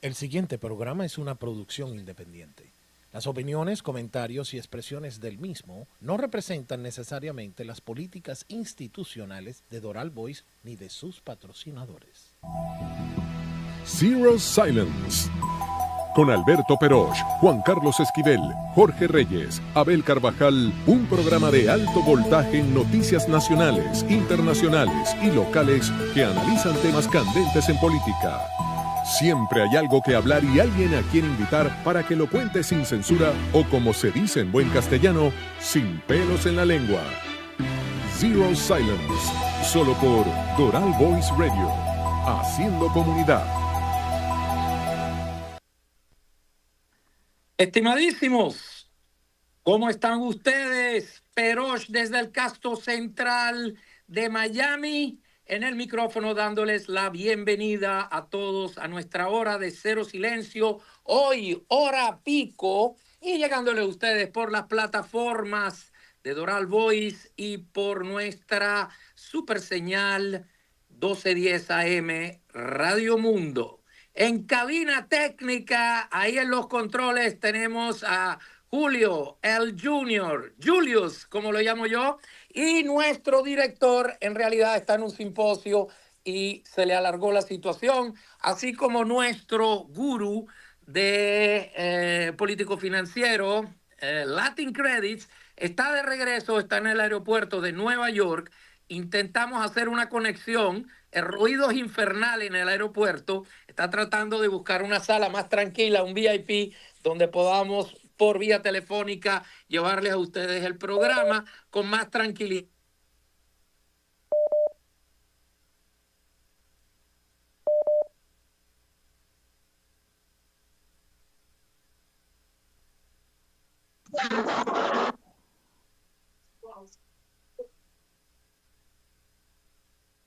El siguiente programa es una producción independiente. Las opiniones, comentarios y expresiones del mismo no representan necesariamente las políticas institucionales de Doral Voice ni de sus patrocinadores. Zero Silence. Con Alberto Peroch, Juan Carlos Esquivel, Jorge Reyes, Abel Carvajal, un programa de alto voltaje en noticias nacionales, internacionales y locales que analizan temas candentes en política. Siempre hay algo que hablar y alguien a quien invitar para que lo cuente sin censura o, como se dice en buen castellano, sin pelos en la lengua. Zero Silence, solo por Doral Voice Radio, haciendo comunidad. Estimadísimos, ¿cómo están ustedes? Peroch desde el Castro Central de Miami, en el micrófono dándoles la bienvenida a todos a nuestra hora de Cero Silencio, hoy hora pico, y llegándole a ustedes por las plataformas de Doral Voice y por nuestra super señal 1210 AM Radio Mundo. En cabina técnica, ahí en los controles tenemos a Julio, el Junior, Julius, como lo llamo yo, y nuestro director en realidad está en un simposio y se le alargó la situación, así como nuestro gurú de político financiero, Latin Credits, está de regreso, está en el aeropuerto de Nueva York. Intentamos hacer una conexión, el ruido es infernal en el aeropuerto, está tratando de buscar una sala más tranquila, un VIP, donde podamos por vía telefónica llevarles a ustedes el programa con más tranquilidad.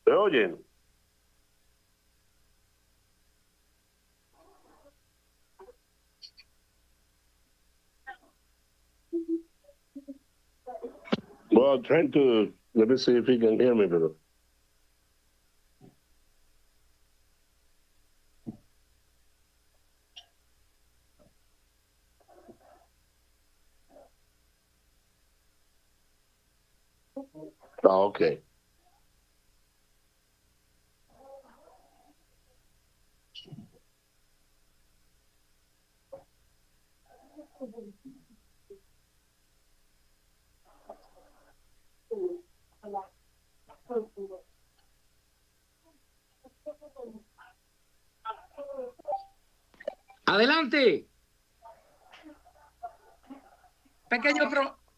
¿Se oyen? Well, I'm trying to, let me see if he can hear me, pero. Ah, okay. Adelante.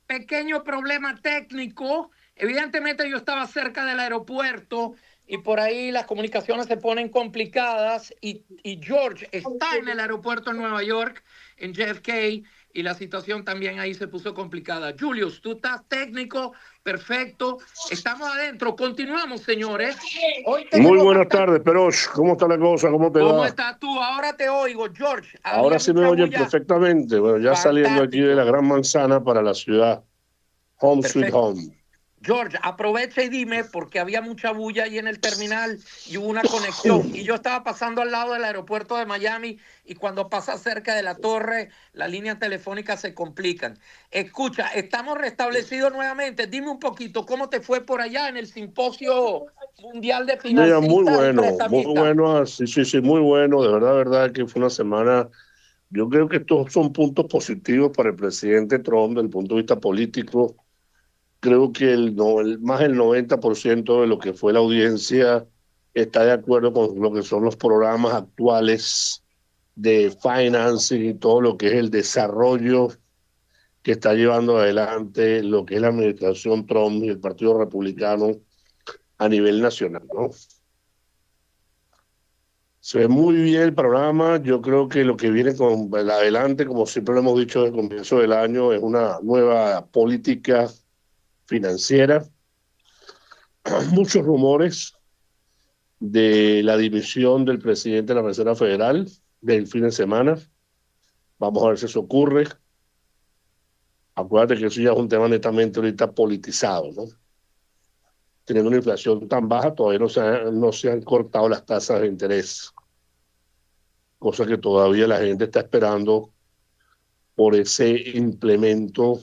Pequeño problema técnico. Evidentemente yo estaba cerca del aeropuerto y por ahí las comunicaciones se ponen complicadas y George está en el aeropuerto en Nueva York, en JFK, y la situación también ahí se puso complicada. Julius, tú estás técnico, perfecto. Estamos adentro. Continuamos, señores. Hoy Muy tenemos buenas bastante... tardes, Perosh. ¿Cómo está la cosa? ¿Cómo te ¿Cómo va? estás tú? Ahora te oigo, George. Ahora Había sí me mucha oyen bulla. perfectamente. Bueno, ya saliendo aquí de la Fantástico. Gran Manzana para la ciudad. Home Sweet Perfecto. Home. George, aprovecha y dime, porque había mucha bulla ahí en el terminal y hubo una conexión. Y yo estaba pasando al lado del aeropuerto de Miami y cuando pasa cerca de la torre, las líneas telefónicas se complican. Escucha, estamos restablecidos nuevamente. Dime un poquito, ¿cómo te fue por allá en el Simposio Mundial de Mira, Financistas y muy Prestamistas? bueno. Sí, muy bueno. De verdad que fue una semana. Yo creo que estos son puntos positivos para el presidente Trump desde el punto de vista político. Creo que más del 90% de lo que fue la audiencia está de acuerdo con lo que son los programas actuales de financing y todo lo que es el desarrollo que está llevando adelante lo que es la administración Trump y el Partido Republicano a nivel nacional, ¿no? Se ve muy bien el programa. Yo creo que lo que viene con el adelante, como siempre lo hemos dicho desde el comienzo del año, es una nueva política financiera. Muchos rumores de la dimisión del presidente de la Reserva Federal del fin de semana. Vamos a ver si eso ocurre. Acuérdate que eso ya es un tema netamente ahorita politizado, ¿no? Teniendo una inflación tan baja, todavía no se han cortado las tasas de interés. cosa que todavía la gente está esperando por ese implemento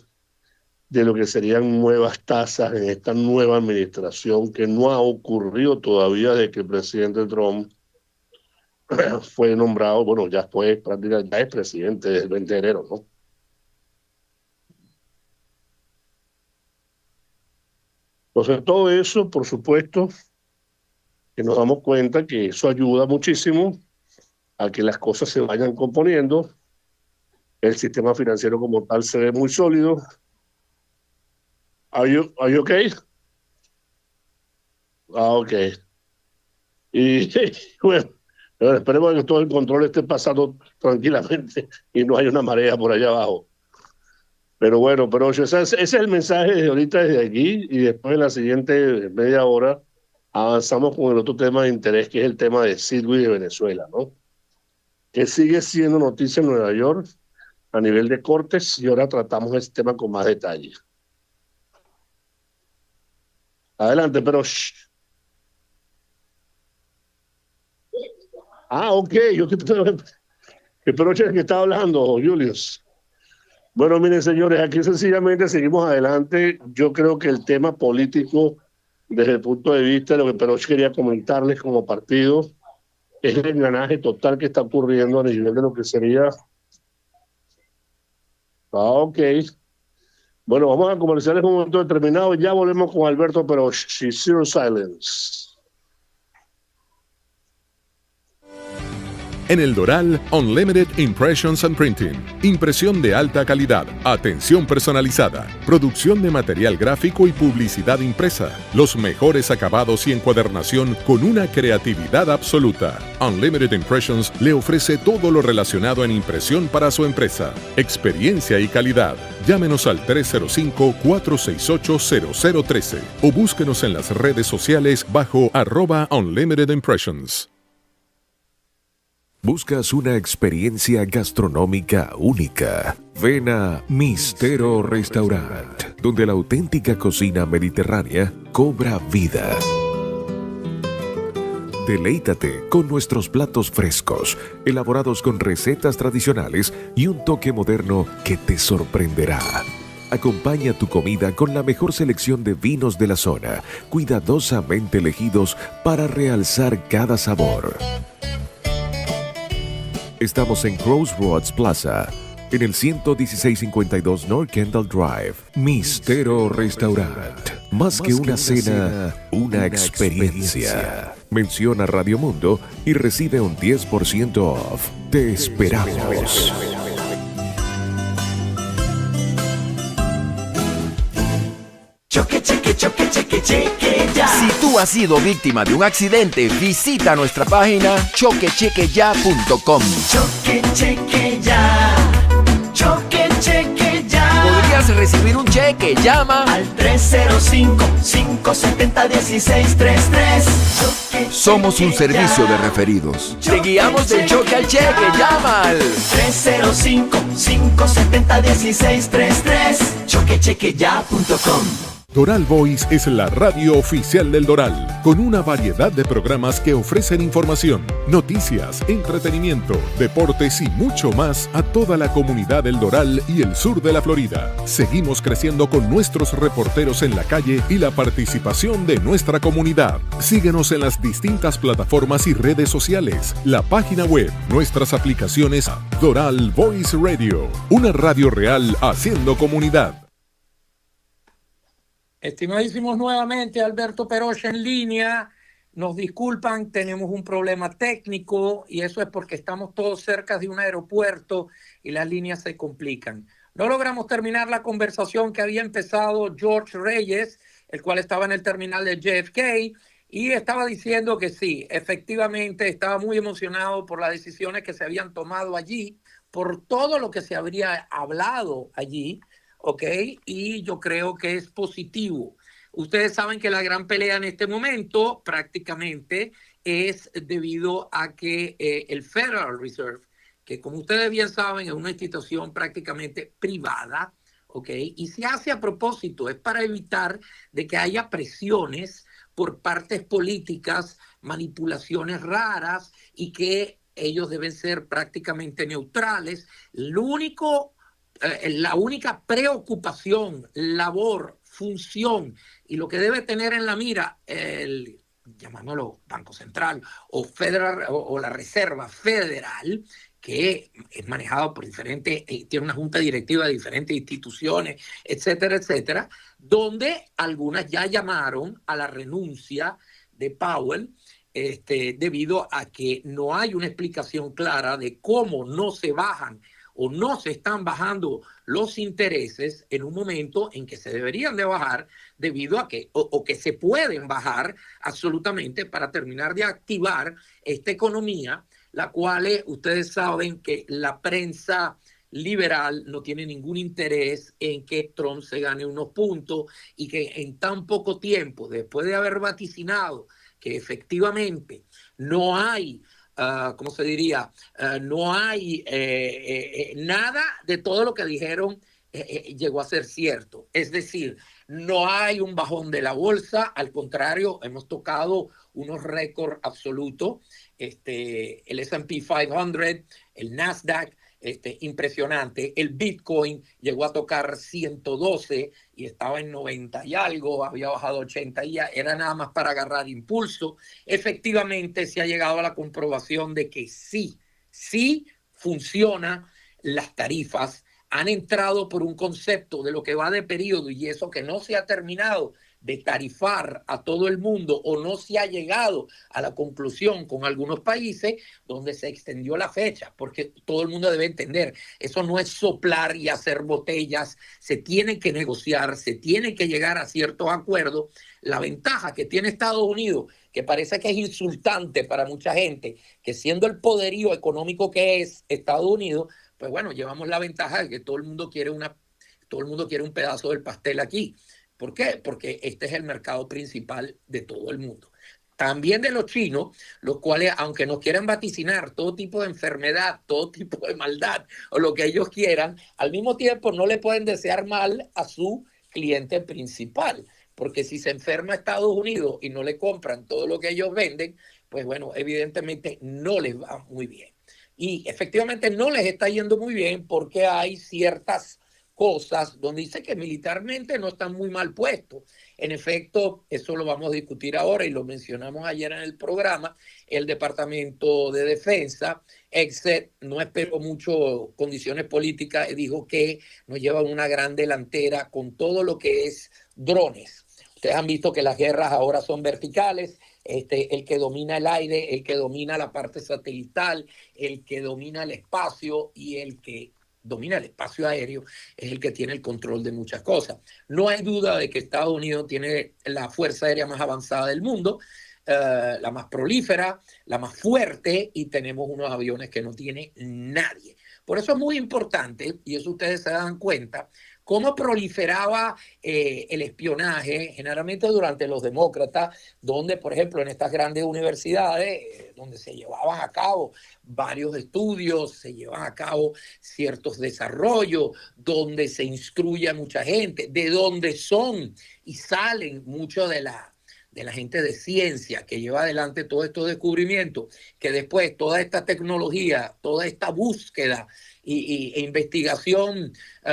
de lo que serían nuevas tasas en esta nueva administración que no ha ocurrido todavía desde que el presidente Trump fue nombrado, bueno, ya es presidente desde el 20 de enero, ¿no? Entonces, todo eso, por supuesto, que nos damos cuenta que eso ayuda muchísimo a que las cosas se vayan componiendo. El sistema financiero como tal se ve muy sólido. Are you okay? Ok. Y bueno, esperemos que todo el control esté pasando tranquilamente y no haya una marea por allá abajo. Pero bueno, pero ese es el mensaje de ahorita desde aquí, y después en la siguiente media hora avanzamos con el otro tema de interés, que es el tema de Sidwi de Venezuela, ¿no? Que sigue siendo noticia en Nueva York a nivel de cortes, y ahora tratamos este tema con más detalle. Adelante, pero... Ok, ¿qué Peroche es que está hablando, Julius? Bueno, miren, señores, aquí sencillamente seguimos adelante. Yo creo que el tema político, desde el punto de vista de lo que Peroche quería comentarles como partido, es el engranaje total que está ocurriendo a nivel de lo que sería... Ok. Bueno, vamos a comerciales en un momento determinado. Ya volvemos con Alberto Peroche. Zero Silence. En el Doral, Unlimited Impressions and Printing. Impresión de alta calidad, atención personalizada, producción de material gráfico y publicidad impresa. Los mejores acabados y encuadernación con una creatividad absoluta. Unlimited Impressions le ofrece todo lo relacionado en impresión para su empresa. Experiencia y calidad. Llámenos al 305-468-0013 o búsquenos en las redes sociales bajo @Unlimited Impressions. ¿Buscas una experiencia gastronómica única? Ven a Mistero Restaurant, donde la auténtica cocina mediterránea cobra vida. Deleítate con nuestros platos frescos, elaborados con recetas tradicionales y un toque moderno que te sorprenderá. Acompaña tu comida con la mejor selección de vinos de la zona, cuidadosamente elegidos para realzar cada sabor. Estamos en Crossroads Plaza, en el 11652 North Kendall Drive. Mistero Restaurant. Más que una cena, una experiencia. Menciona Radio Mundo y recibe un 10% off. Te esperamos. Choque, cheque, choque, cheque, cheque, ya. Si tú has sido víctima de un accidente, visita nuestra página choquechequeya.com. Choque, cheque, ya. Choque, cheque, ya. Podrías recibir un cheque, llama al 305-570-1633. Somos un servicio de referidos. Te guiamos del choque al cheque, llama al 305-570-1633. Choquechequeya.com. Doral Voice es la radio oficial del Doral, con una variedad de programas que ofrecen información, noticias, entretenimiento, deportes y mucho más a toda la comunidad del Doral y el sur de la Florida. Seguimos creciendo con nuestros reporteros en la calle y la participación de nuestra comunidad. Síguenos en las distintas plataformas y redes sociales, la página web, nuestras aplicaciones. Doral Voice Radio, una radio real haciendo comunidad. Estimadísimos, nuevamente Alberto Peroche en línea. Nos disculpan, tenemos un problema técnico y eso es porque estamos todos cerca de un aeropuerto y las líneas se complican. No logramos terminar la conversación que había empezado George Reyes, el cual estaba en el terminal de JFK, y estaba diciendo que sí, efectivamente estaba muy emocionado por las decisiones que se habían tomado allí, por todo lo que se habría hablado allí. ¿Ok? Y yo creo que es positivo. Ustedes saben que la gran pelea en este momento prácticamente es debido a que el Federal Reserve, que como ustedes bien saben es una institución prácticamente privada, ¿ok? Y se hace a propósito, es para evitar de que haya presiones por partes políticas, manipulaciones raras y que ellos deben ser prácticamente neutrales. La única preocupación, labor, función y lo que debe tener en la mira el, llamándolo Banco Central o Federal o la Reserva Federal, que es manejado por diferentes, tiene una junta directiva de diferentes instituciones, etcétera, etcétera, donde algunas ya llamaron a la renuncia de Powell, debido a que no hay una explicación clara de cómo no se bajan o no se están bajando los intereses en un momento en que se deberían de bajar debido a que, o que se pueden bajar absolutamente para terminar de activar esta economía, la cual ustedes saben que la prensa liberal no tiene ningún interés en que Trump se gane unos puntos y que en tan poco tiempo, después de haber vaticinado que efectivamente no hay ¿cómo se diría? No hay nada de todo lo que dijeron llegó a ser cierto. Es decir, no hay un bajón de la bolsa, al contrario, hemos tocado unos récords absolutos. El S&P 500, el Nasdaq, impresionante. El Bitcoin llegó a tocar 112 y estaba en 90 y algo, había bajado 80 y ya, era nada más para agarrar impulso. Efectivamente se ha llegado a la comprobación de que sí funcionan las tarifas, han entrado por un concepto de lo que va de periodo y eso que no se ha terminado de tarifar a todo el mundo o no se ha llegado a la conclusión con algunos países donde se extendió la fecha, porque todo el mundo debe entender, eso no es soplar y hacer botellas, se tiene que negociar, se tiene que llegar a ciertos acuerdos. La ventaja que tiene Estados Unidos, que parece que es insultante para mucha gente, que siendo el poderío económico que es Estados Unidos, pues bueno, llevamos la ventaja de que todo el mundo quiere un pedazo del pastel aquí. ¿Por qué? Porque este es el mercado principal de todo el mundo. También de los chinos, los cuales, aunque nos quieran vaticinar todo tipo de enfermedad, todo tipo de maldad o lo que ellos quieran, al mismo tiempo no le pueden desear mal a su cliente principal. Porque si se enferma Estados Unidos y no le compran todo lo que ellos venden, pues bueno, evidentemente no les va muy bien. Y efectivamente no les está yendo muy bien porque hay ciertas cosas donde dice que militarmente no están muy mal puestos. En efecto, eso lo vamos a discutir ahora y lo mencionamos ayer en el programa. El Departamento de Defensa, Exet, no esperó mucho condiciones políticas y dijo que nos lleva una gran delantera con todo lo que es drones. Ustedes han visto que las guerras ahora son verticales. El que domina el aire, el que domina la parte satelital, el que domina el espacio y el que domina el espacio aéreo es el que tiene el control de muchas cosas. No hay duda de que Estados Unidos tiene la fuerza aérea más avanzada del mundo, la más prolífera, la más fuerte, y tenemos unos aviones que no tiene nadie. Por eso es muy importante, y eso ustedes se dan cuenta, cómo proliferaba el espionaje, generalmente durante los demócratas, donde, por ejemplo, en estas grandes universidades, donde se llevaban a cabo varios estudios, se llevan a cabo ciertos desarrollos, donde se instruye a mucha gente, de donde son y salen muchos de la gente de ciencia que lleva adelante todos estos descubrimientos, que después toda esta tecnología, toda esta búsqueda e investigación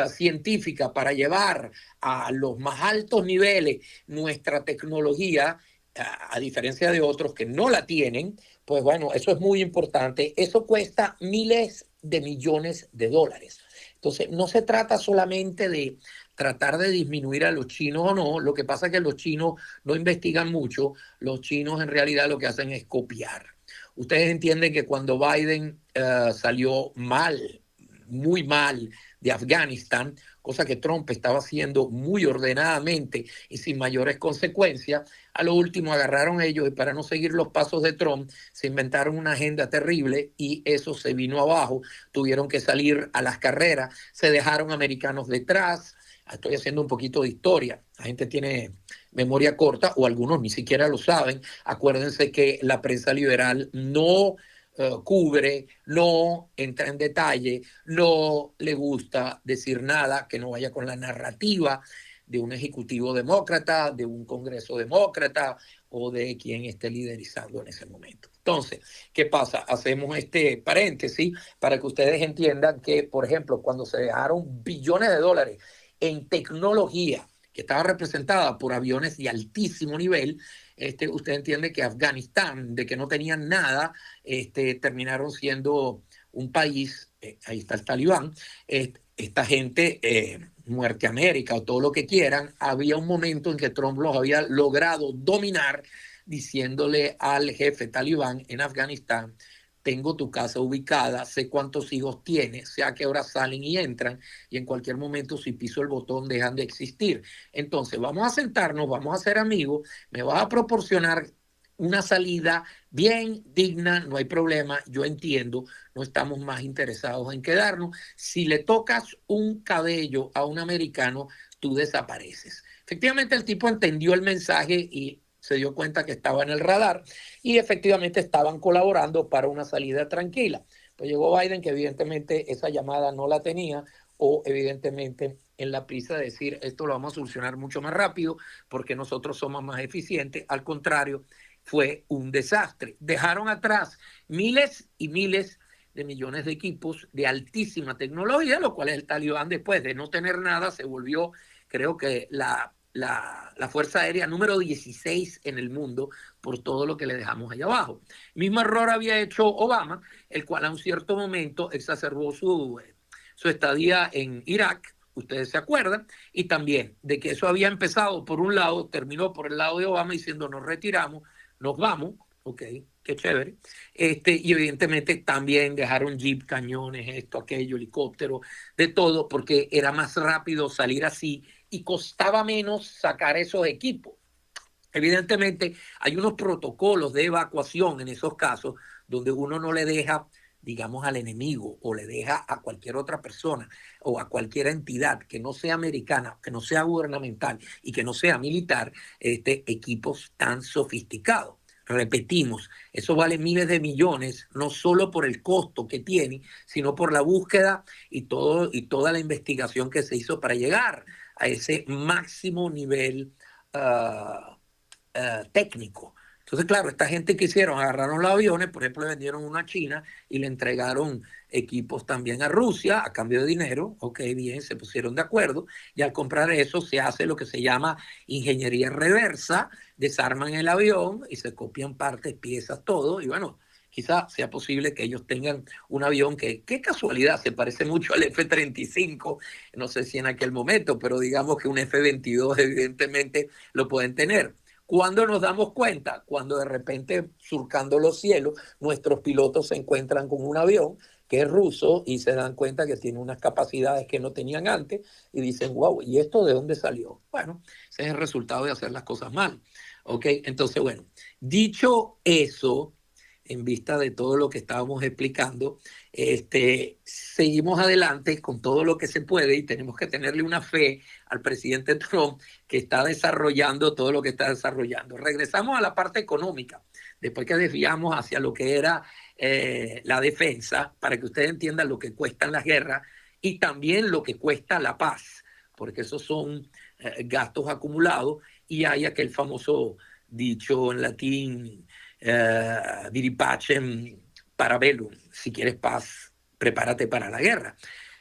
científica para llevar a los más altos niveles nuestra tecnología, a diferencia de otros que no la tienen, pues bueno, eso es muy importante. Eso cuesta miles de millones de dólares. Entonces, no se trata solamente de tratar de disminuir a los chinos o no. Lo que pasa es que los chinos no investigan mucho. Los chinos en realidad lo que hacen es copiar. Ustedes entienden que cuando Biden salió mal, muy mal de Afganistán, cosa que Trump estaba haciendo muy ordenadamente y sin mayores consecuencias, a lo último agarraron ellos y para no seguir los pasos de Trump se inventaron una agenda terrible y eso se vino abajo, tuvieron que salir a las carreras, se dejaron americanos detrás. Estoy haciendo un poquito de historia, la gente tiene memoria corta o algunos ni siquiera lo saben. Acuérdense que la prensa liberal no cubre, no entra en detalle, no le gusta decir nada que no vaya con la narrativa de un ejecutivo demócrata, de un congreso demócrata o de quien esté liderizando en ese momento. Entonces, ¿qué pasa? Hacemos este paréntesis para que ustedes entiendan que, por ejemplo, cuando se dejaron billones de dólares en tecnología que estaba representada por aviones de altísimo nivel, usted entiende que Afganistán, de que no tenían nada, terminaron siendo un país, ahí está el talibán, esta gente, muerte América o todo lo que quieran, había un momento en que Trump los había logrado dominar diciéndole al jefe talibán en Afganistán: tengo tu casa ubicada, sé cuántos hijos tienes, sé a qué hora salen y entran, y en cualquier momento si piso el botón dejan de existir. Entonces vamos a sentarnos, vamos a ser amigos, me vas a proporcionar una salida bien digna, no hay problema, yo entiendo, no estamos más interesados en quedarnos. Si le tocas un cabello a un americano, tú desapareces. Efectivamente, el tipo entendió el mensaje y se dio cuenta que estaba en el radar y efectivamente estaban colaborando para una salida tranquila. Pues llegó Biden, que evidentemente esa llamada no la tenía, o evidentemente en la prisa de decir esto lo vamos a solucionar mucho más rápido porque nosotros somos más eficientes. Al contrario, fue un desastre. Dejaron atrás miles y miles de millones de equipos de altísima tecnología, lo cual el talibán, después de no tener nada, se volvió, creo que la Fuerza Aérea número 16 en el mundo por todo lo que le dejamos allá abajo. Mismo error había hecho Obama, el cual a un cierto momento exacerbó su estadía en Irak, ustedes se acuerdan, y también de que eso había empezado por un lado, terminó por el lado de Obama diciendo nos retiramos, nos vamos, ok, qué chévere, y evidentemente también dejaron jeep, cañones, esto, aquello, helicóptero, de todo, porque era más rápido salir así y costaba menos sacar esos equipos. Evidentemente hay unos protocolos de evacuación en esos casos donde uno no le deja, digamos, al enemigo o le deja a cualquier otra persona o a cualquier entidad que no sea americana, que no sea gubernamental y que no sea militar, equipos tan sofisticados. Repetimos, eso vale miles de millones, no solo por el costo que tiene, sino por la búsqueda y toda la investigación que se hizo para llegar a ese máximo nivel técnico. Entonces, claro, esta gente que hicieron, agarraron los aviones, por ejemplo, le vendieron uno a China y le entregaron equipos también a Rusia a cambio de dinero. Ok, bien, se pusieron de acuerdo y al comprar eso se hace lo que se llama ingeniería reversa, desarman el avión y se copian partes, piezas, todo, y bueno, quizá sea posible que ellos tengan un avión que, qué casualidad, se parece mucho al F-35, no sé si en aquel momento, pero digamos que un F-22 evidentemente lo pueden tener. ¿Cuándo nos damos cuenta? Cuando de repente, surcando los cielos, nuestros pilotos se encuentran con un avión que es ruso y se dan cuenta que tiene unas capacidades que no tenían antes y dicen, wow, ¿y esto de dónde salió? Bueno, ese es el resultado de hacer las cosas mal. ¿Ok? Entonces, bueno, dicho eso, en vista de todo lo que estábamos explicando, seguimos adelante con todo lo que se puede y tenemos que tenerle una fe al presidente Trump que está desarrollando todo lo que está desarrollando. Regresamos a la parte económica, después que desviamos hacia lo que era la defensa, para que ustedes entiendan lo que cuestan las guerras y también lo que cuesta la paz, porque esos son gastos acumulados y hay aquel famoso dicho en latín, viri pacem para bellum, si quieres paz, prepárate para la guerra.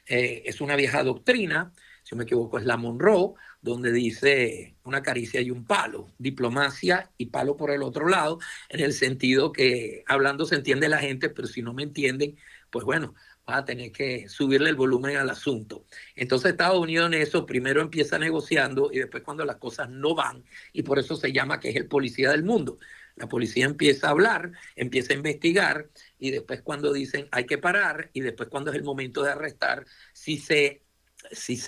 Es una vieja doctrina, si no me equivoco es la Monroe, donde dice una caricia y un palo, diplomacia y palo por el otro lado, en el sentido que hablando se entiende la gente, pero si no me entienden, pues bueno, vas a tener que subirle el volumen al asunto. Entonces Estados Unidos en eso primero empieza negociando y después cuando las cosas no van, y por eso se llama que es el policía del mundo. La policía empieza a hablar, empieza a investigar y después cuando dicen hay que parar y después cuando es el momento de arrestar, si se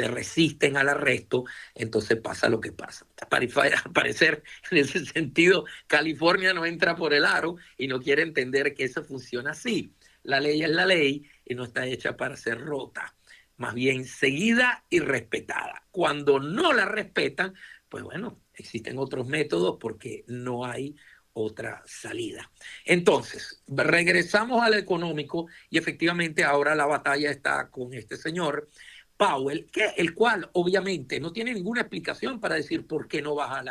resisten al arresto, entonces pasa lo que pasa. Al parecer, en ese sentido, California no entra por el aro y no quiere entender que eso funciona así. La ley es la ley y no está hecha para ser rota, más bien seguida y respetada. Cuando no la respetan, pues bueno, existen otros métodos porque no hay otra salida. Entonces, regresamos al económico y efectivamente ahora la batalla está con este señor Powell, el cual obviamente no tiene ninguna explicación para decir por qué no baja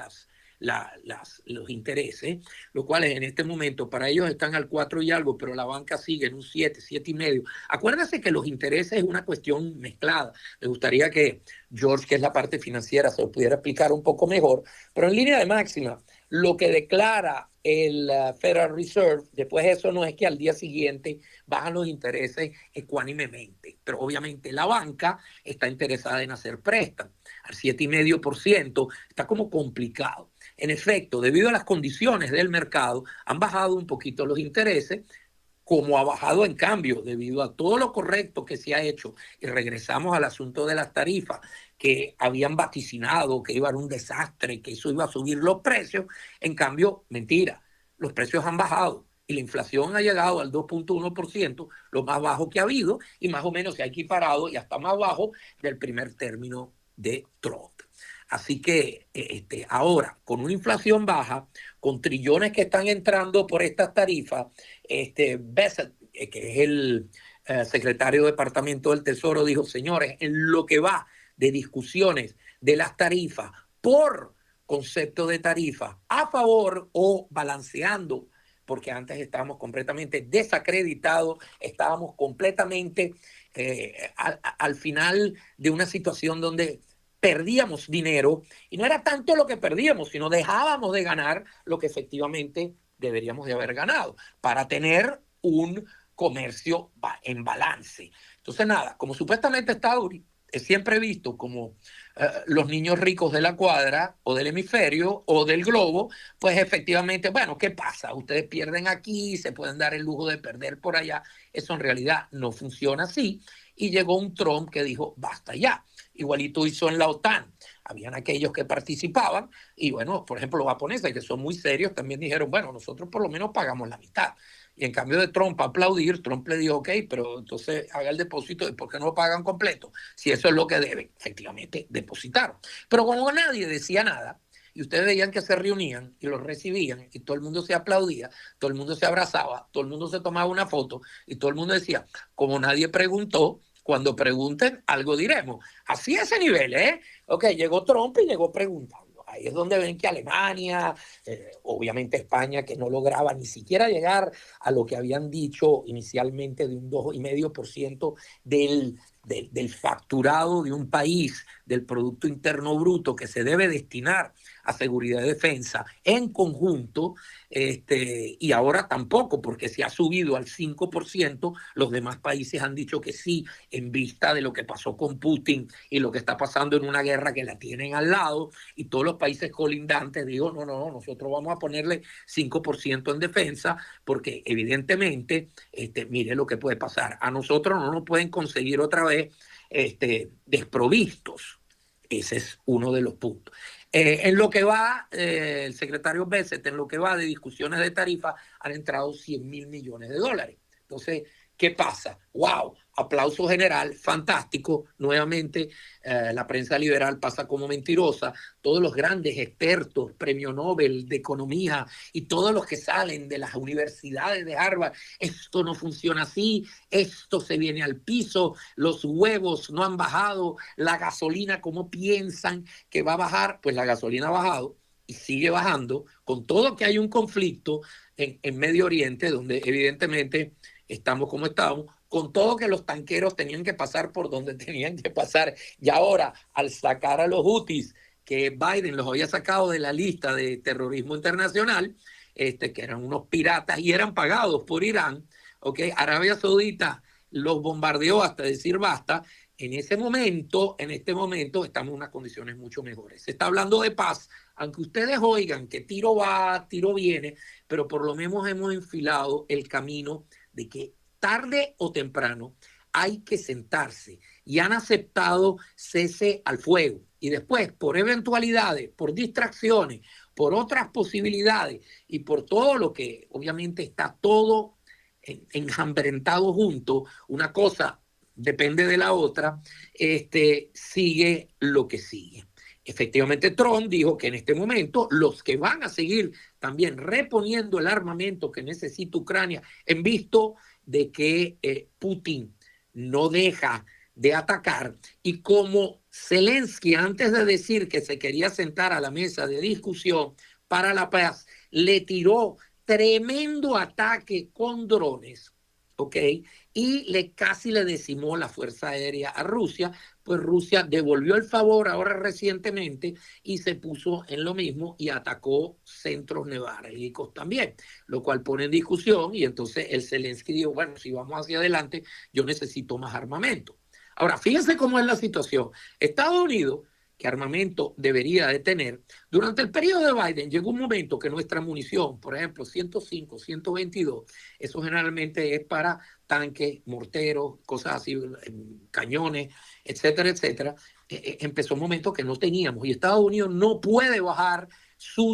los intereses, los cuales en este momento para ellos están al 4 y algo, pero la banca sigue en un 7, 7,5. Acuérdense que los intereses es una cuestión mezclada. Me gustaría que George, que es la parte financiera, se lo pudiera explicar un poco mejor, pero en línea de máxima, lo que declara el Federal Reserve, después de eso no es que al día siguiente bajan los intereses ecuánimemente, pero obviamente la banca está interesada en hacer préstamos al 7,5%, está como complicado. En efecto, debido a las condiciones del mercado, han bajado un poquito los intereses, como ha bajado en cambio, debido a todo lo correcto que se ha hecho, y regresamos al asunto de las tarifas, que habían vaticinado que iba a ser un desastre, que eso iba a subir los precios, en cambio, mentira, los precios han bajado y la inflación ha llegado al 2,1%, lo más bajo que ha habido, y más o menos se ha equiparado y hasta más bajo del primer término de Trump. Así que ahora, con una inflación baja, con trillones que están entrando por estas tarifas, Bessent, que es el secretario de Departamento del Tesoro, dijo, señores, en lo que va de discusiones de las tarifas por concepto de tarifa a favor o balanceando, porque antes estábamos completamente desacreditados, estábamos completamente al final de una situación donde perdíamos dinero, y no era tanto lo que perdíamos, sino dejábamos de ganar lo que efectivamente deberíamos de haber ganado para tener un comercio en balance. Entonces, nada, como supuestamente está siempre visto como los niños ricos de la cuadra o del hemisferio o del globo, pues efectivamente, bueno, ¿qué pasa? Ustedes pierden aquí, se pueden dar el lujo de perder por allá. Eso en realidad no funciona así. Y llegó un Trump que dijo, basta ya. Igualito hizo en la OTAN. Habían aquellos que participaban y, bueno, por ejemplo, los japoneses, que son muy serios, también dijeron, bueno, nosotros por lo menos pagamos la mitad. Y en cambio de Trump aplaudir, Trump le dijo, ok, pero entonces haga el depósito, ¿y por qué no lo pagan completo? Si eso es lo que deben, efectivamente, depositaron. Pero como nadie decía nada, y ustedes veían que se reunían y los recibían, y todo el mundo se aplaudía, todo el mundo se abrazaba, todo el mundo se tomaba una foto, y todo el mundo decía, como nadie preguntó, cuando pregunten, algo diremos. Así a ese nivel, ¿eh? Ok, llegó Trump y llegó preguntando. Ahí es donde ven que Alemania, obviamente España, que no lograba ni siquiera llegar a lo que habían dicho inicialmente de un 2,5% del facturado de un país, del Producto Interno Bruto, que se debe destinar a seguridad y defensa en conjunto, y ahora tampoco, porque se ha subido al 5%, los demás países han dicho que sí, en vista de lo que pasó con Putin y lo que está pasando en una guerra que la tienen al lado, y todos los países colindantes digo, no, nosotros vamos a ponerle 5% en defensa, porque evidentemente, mire lo que puede pasar, a nosotros no nos pueden conseguir otra vez desprovistos. Ese es uno de los puntos. En lo que va, el secretario Bessent, en lo que va de discusiones de tarifa, han entrado $100,000 millones. Entonces, ¿qué pasa? ¡Wow! Aplauso general, fantástico. Nuevamente, la prensa liberal pasa como mentirosa. Todos los grandes expertos, premio Nobel de economía y todos los que salen de las universidades de Harvard, esto no funciona así, esto se viene al piso, los huevos no han bajado, la gasolina, ¿cómo piensan que va a bajar? Pues la gasolina ha bajado y sigue bajando, con todo que hay un conflicto en Medio Oriente, donde evidentemente estamos como estamos, con todo que los tanqueros tenían que pasar por donde tenían que pasar. Y ahora, al sacar a los Houthis, que Biden los había sacado de la lista de terrorismo internacional, que eran unos piratas y eran pagados por Irán, ¿okay? Arabia Saudita los bombardeó hasta decir basta. En este momento, estamos en unas condiciones mucho mejores. Se está hablando de paz, aunque ustedes oigan que tiro va, tiro viene, pero por lo menos hemos enfilado el camino de que tarde o temprano hay que sentarse, y han aceptado cese al fuego. Y después, por eventualidades, por distracciones, por otras posibilidades y por todo lo que obviamente está todo enjambrentado junto, una cosa depende de la otra, sigue lo que sigue. Efectivamente, Trump dijo que en este momento los que van a seguir también reponiendo el armamento que necesita Ucrania, en visto de que Putin no deja de atacar, y como Zelensky, antes de decir que se quería sentar a la mesa de discusión para la paz, le tiró tremendo ataque con drones, ¿ok? Y casi le decimó la Fuerza Aérea a Rusia, pues Rusia devolvió el favor ahora recientemente y se puso en lo mismo y atacó centros nevrálgicos también, lo cual pone en discusión, y entonces el Zelensky dijo, bueno, si vamos hacia adelante, yo necesito más armamento. Ahora, fíjense cómo es la situación. Estados Unidos, que armamento debería de tener, durante el periodo de Biden llegó un momento que nuestra munición, por ejemplo, 105, 122, eso generalmente es para tanques, morteros, cosas así, cañones, etcétera, etcétera. Empezó un momento que no teníamos, y Estados Unidos no puede bajar su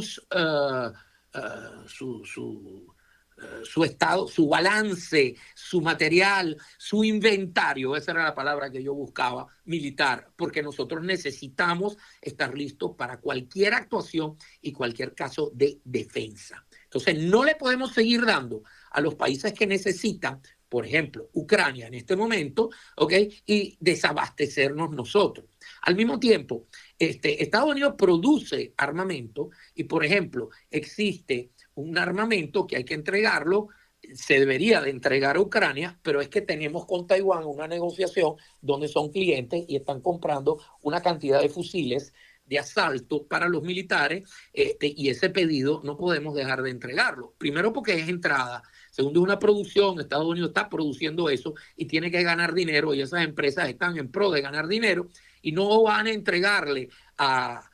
estado, su balance, su material, su inventario, esa era la palabra que yo buscaba, militar, porque nosotros necesitamos estar listos para cualquier actuación y cualquier caso de defensa. Entonces, no le podemos seguir dando a los países que necesitan, por ejemplo, Ucrania en este momento, ¿ok? Y desabastecernos nosotros. Al mismo tiempo, Estados Unidos produce armamento y, por ejemplo, existe un armamento que hay que entregarlo, se debería de entregar a Ucrania, pero es que tenemos con Taiwán una negociación donde son clientes y están comprando una cantidad de fusiles de asalto para los militares, y ese pedido no podemos dejar de entregarlo. Primero porque es entrada, segundo es una producción, Estados Unidos está produciendo eso y tiene que ganar dinero, y esas empresas están en pro de ganar dinero y no van a entregarle a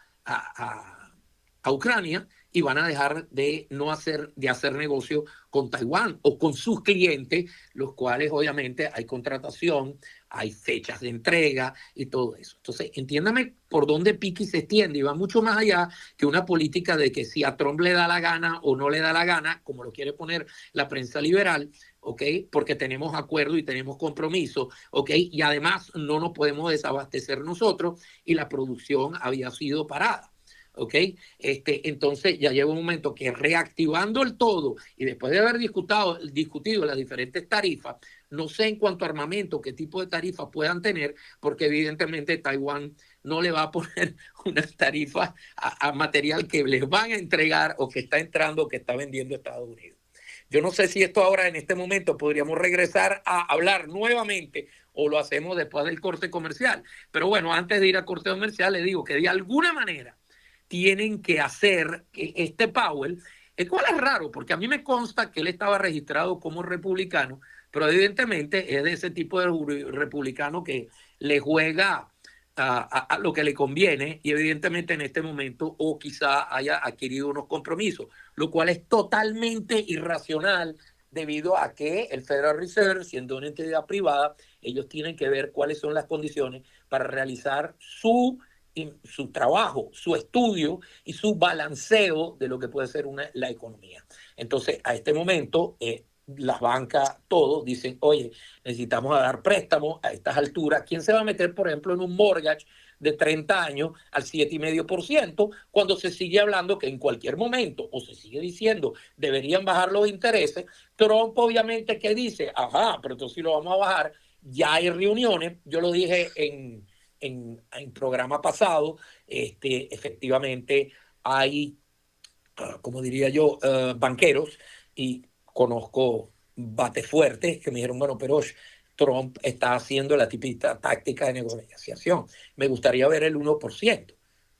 Ucrania y van a dejar de hacer negocio con Taiwán o con sus clientes, los cuales obviamente hay contratación, hay fechas de entrega y todo eso. Entonces, entiéndame por dónde pique y se extiende, y va mucho más allá que una política de que si a Trump le da la gana o no le da la gana, como lo quiere poner la prensa liberal, ¿ok? Porque tenemos acuerdo y tenemos compromiso, ¿ok? Y además no nos podemos desabastecer nosotros y la producción había sido parada. ¿Ok? Entonces ya llega un momento que reactivando el todo y después de haber discutido las diferentes tarifas, no sé en cuanto a armamento qué tipo de tarifas puedan tener, porque evidentemente Taiwán no le va a poner unas tarifas a material que les van a entregar o que está entrando o que está vendiendo Estados Unidos. Yo no sé si esto ahora en este momento podríamos regresar a hablar nuevamente o lo hacemos después del corte comercial. Pero bueno, antes de ir al corte comercial les digo que de alguna manera tienen que hacer que Powell, el cual es raro, porque a mí me consta que él estaba registrado como republicano, pero evidentemente es de ese tipo de republicano que le juega a lo que le conviene, y evidentemente en este momento o quizá haya adquirido unos compromisos, lo cual es totalmente irracional debido a que el Federal Reserve, siendo una entidad privada, ellos tienen que ver cuáles son las condiciones para realizar su trabajo, su estudio y su balanceo de lo que puede ser la economía. Entonces, a este momento, las bancas, todos dicen, oye, necesitamos dar préstamos a estas alturas. ¿Quién se va a meter, por ejemplo, en un mortgage de 30 años al 7,5% cuando se sigue hablando que en cualquier momento, o se sigue diciendo, deberían bajar los intereses? Trump, obviamente, ¿qué dice? Ajá, pero entonces sí lo vamos a bajar. Ya hay reuniones, yo lo dije en programa pasado, efectivamente hay, como diría yo, banqueros, y conozco bates fuertes que me dijeron, bueno, pero Trump está haciendo la típica táctica de negociación. Me gustaría ver el 1%.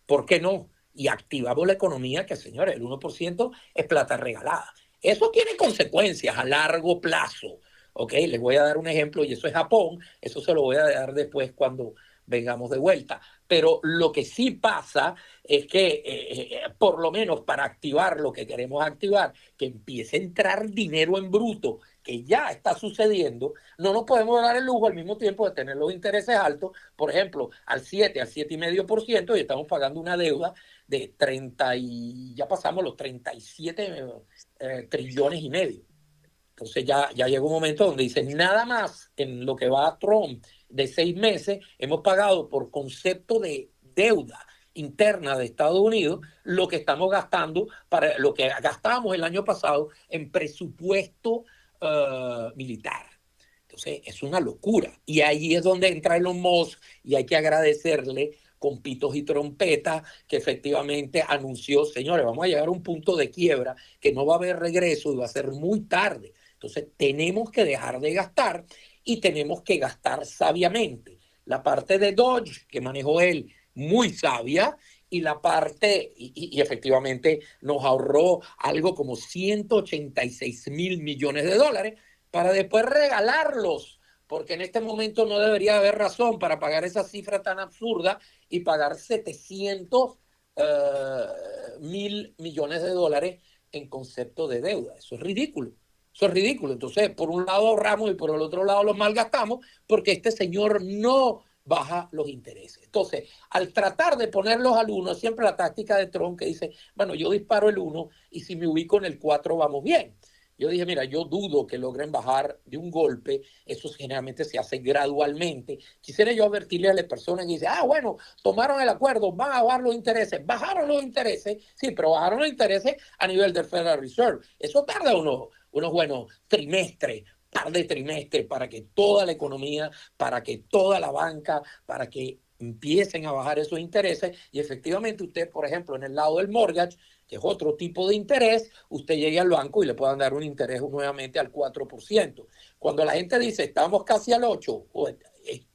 ¿Por qué no? Y activamos la economía, que señores, el 1% es plata regalada. Eso tiene consecuencias a largo plazo. ¿Ok? Les voy a dar un ejemplo, y eso es Japón. Eso se lo voy a dar después cuando vengamos de vuelta. Pero lo que sí pasa es que, por lo menos para activar lo que queremos activar, que empiece a entrar dinero en bruto, que ya está sucediendo, no nos podemos dar el lujo al mismo tiempo de tener los intereses altos, por ejemplo, al 7,5%, y estamos pagando una deuda de 30 y ya pasamos los 37 trillones y medio. Entonces ya llega un momento donde dicen, nada más en lo que va a Trump de 6 meses, hemos pagado por concepto de deuda interna de Estados Unidos lo que estamos gastando para lo que gastábamos el año pasado en presupuesto militar. Entonces, es una locura. Y ahí es donde entra Elon Musk y hay que agradecerle con pitos y trompetas que efectivamente anunció, señores, vamos a llegar a un punto de quiebra que no va a haber regreso y va a ser muy tarde. Entonces, tenemos que dejar de gastar y tenemos que gastar sabiamente. La parte de Doge que manejó él, muy sabia, y la parte, y efectivamente nos ahorró algo como 186 mil millones de dólares para después regalarlos, porque en este momento no debería haber razón para pagar esa cifra tan absurda y pagar 700 mil millones de dólares en concepto de deuda. Eso es ridículo. Eso es ridículo. Entonces, por un lado ahorramos y por el otro lado los malgastamos porque este señor no baja los intereses. Entonces, al tratar de ponerlos al 1, siempre la táctica de Trump que dice, bueno, yo disparo el 1 y si me ubico en el 4 vamos bien. Yo dije, mira, yo dudo que logren bajar de un golpe, eso generalmente se hace gradualmente. Quisiera yo advertirle a las personas que dicen, bueno, tomaron el acuerdo, van a bajar los intereses. Bajaron los intereses, sí, pero bajaron los intereses a nivel del Federal Reserve. Eso tarda unos buenos trimestres, par de trimestres para que toda la economía, para que toda la banca, para que empiecen a bajar esos intereses y efectivamente usted, por ejemplo, en el lado del mortgage, que es otro tipo de interés, usted llegue al banco y le puedan dar un interés nuevamente al 4%. Cuando la gente dice, estamos casi al 8%, o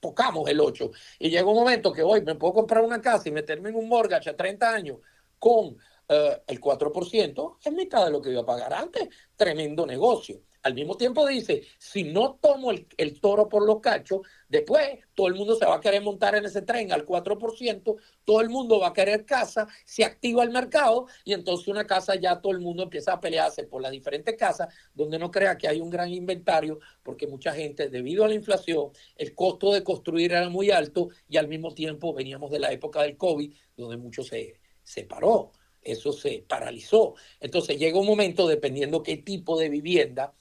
tocamos el 8%, y llega un momento que hoy me puedo comprar una casa y meterme en un mortgage a 30 años con el 4%, es mitad de lo que iba a pagar antes. Tremendo negocio. Al mismo tiempo dice, si no tomo el toro por los cachos, después todo el mundo se va a querer montar en ese tren al 4%, todo el mundo va a querer casa, se activa el mercado y entonces una casa ya todo el mundo empieza a pelearse por las diferentes casas donde no crea que hay un gran inventario porque mucha gente, debido a la inflación, el costo de construir era muy alto y al mismo tiempo veníamos de la época del COVID donde mucho se paró, eso se paralizó. Entonces llega un momento, dependiendo qué tipo de vivienda,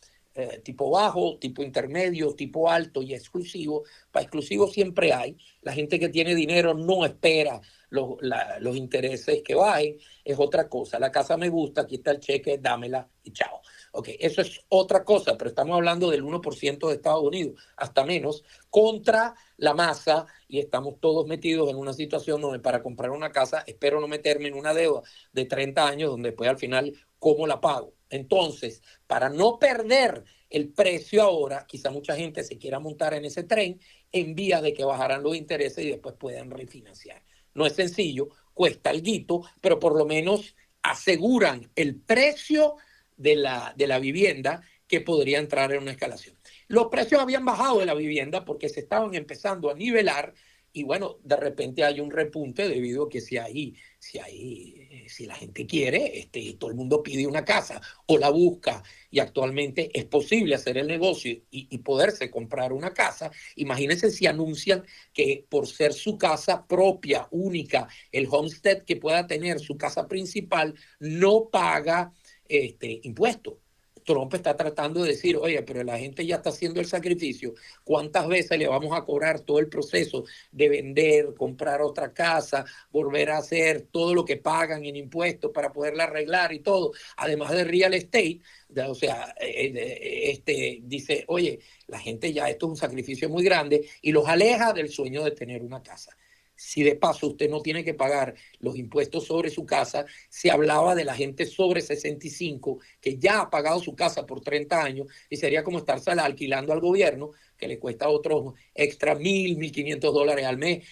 tipo bajo, tipo intermedio, tipo alto y exclusivo. Para exclusivo siempre hay. La gente que tiene dinero no espera los intereses que bajen. Es otra cosa. La casa me gusta, aquí está el cheque, dámela y chao. Ok, eso es otra cosa, pero estamos hablando del 1% de Estados Unidos, hasta menos, contra la masa y estamos todos metidos en una situación donde para comprar una casa espero no meterme en una deuda de 30 años donde después al final, ¿cómo la pago? Entonces, para no perder el precio ahora, quizá mucha gente se quiera montar en ese tren en vías de que bajarán los intereses y después puedan refinanciar. No es sencillo, cuesta alguito, pero por lo menos aseguran el precio de la vivienda que podría entrar en una escalación. Los precios habían bajado de la vivienda porque se estaban empezando a nivelar y bueno, de repente hay un repunte debido a que si la gente quiere, todo el mundo pide una casa o la busca y actualmente es posible hacer el negocio y poderse comprar una casa. Imagínense si anuncian que por ser su casa propia, única, el homestead que pueda tener su casa principal no paga impuestos. Trump está tratando de decir, oye, pero la gente ya está haciendo el sacrificio. ¿Cuántas veces le vamos a cobrar todo el proceso de vender, comprar otra casa, volver a hacer todo lo que pagan en impuestos para poderla arreglar y todo? Además de real estate, o sea, dice, oye, la gente ya, esto es un sacrificio muy grande y los aleja del sueño de tener una casa. Si de paso usted no tiene que pagar los impuestos sobre su casa, se hablaba de la gente sobre 65 que ya ha pagado su casa por 30 años y sería como estarse alquilando al gobierno que le cuesta otros extra $1,000-1,500 al mes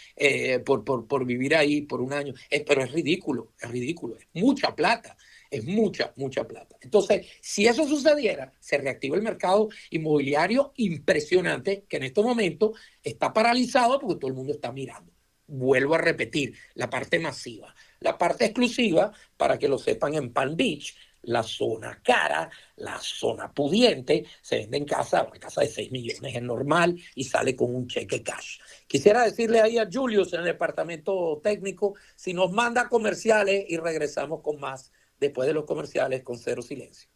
por vivir ahí por un año. Pero es ridículo, es mucha plata. Es mucha plata. Entonces, si eso sucediera, se reactiva el mercado inmobiliario impresionante que en estos momentos está paralizado porque todo el mundo está mirando. Vuelvo a repetir, la parte masiva. La parte exclusiva, para que lo sepan, en Palm Beach, la zona cara, la zona pudiente, se venden casas, una casa de 6 millones es normal y sale con un cheque cash. Quisiera decirle ahí a Julius en el departamento técnico, si nos manda comerciales y regresamos con más después de los comerciales con Cero Silencio.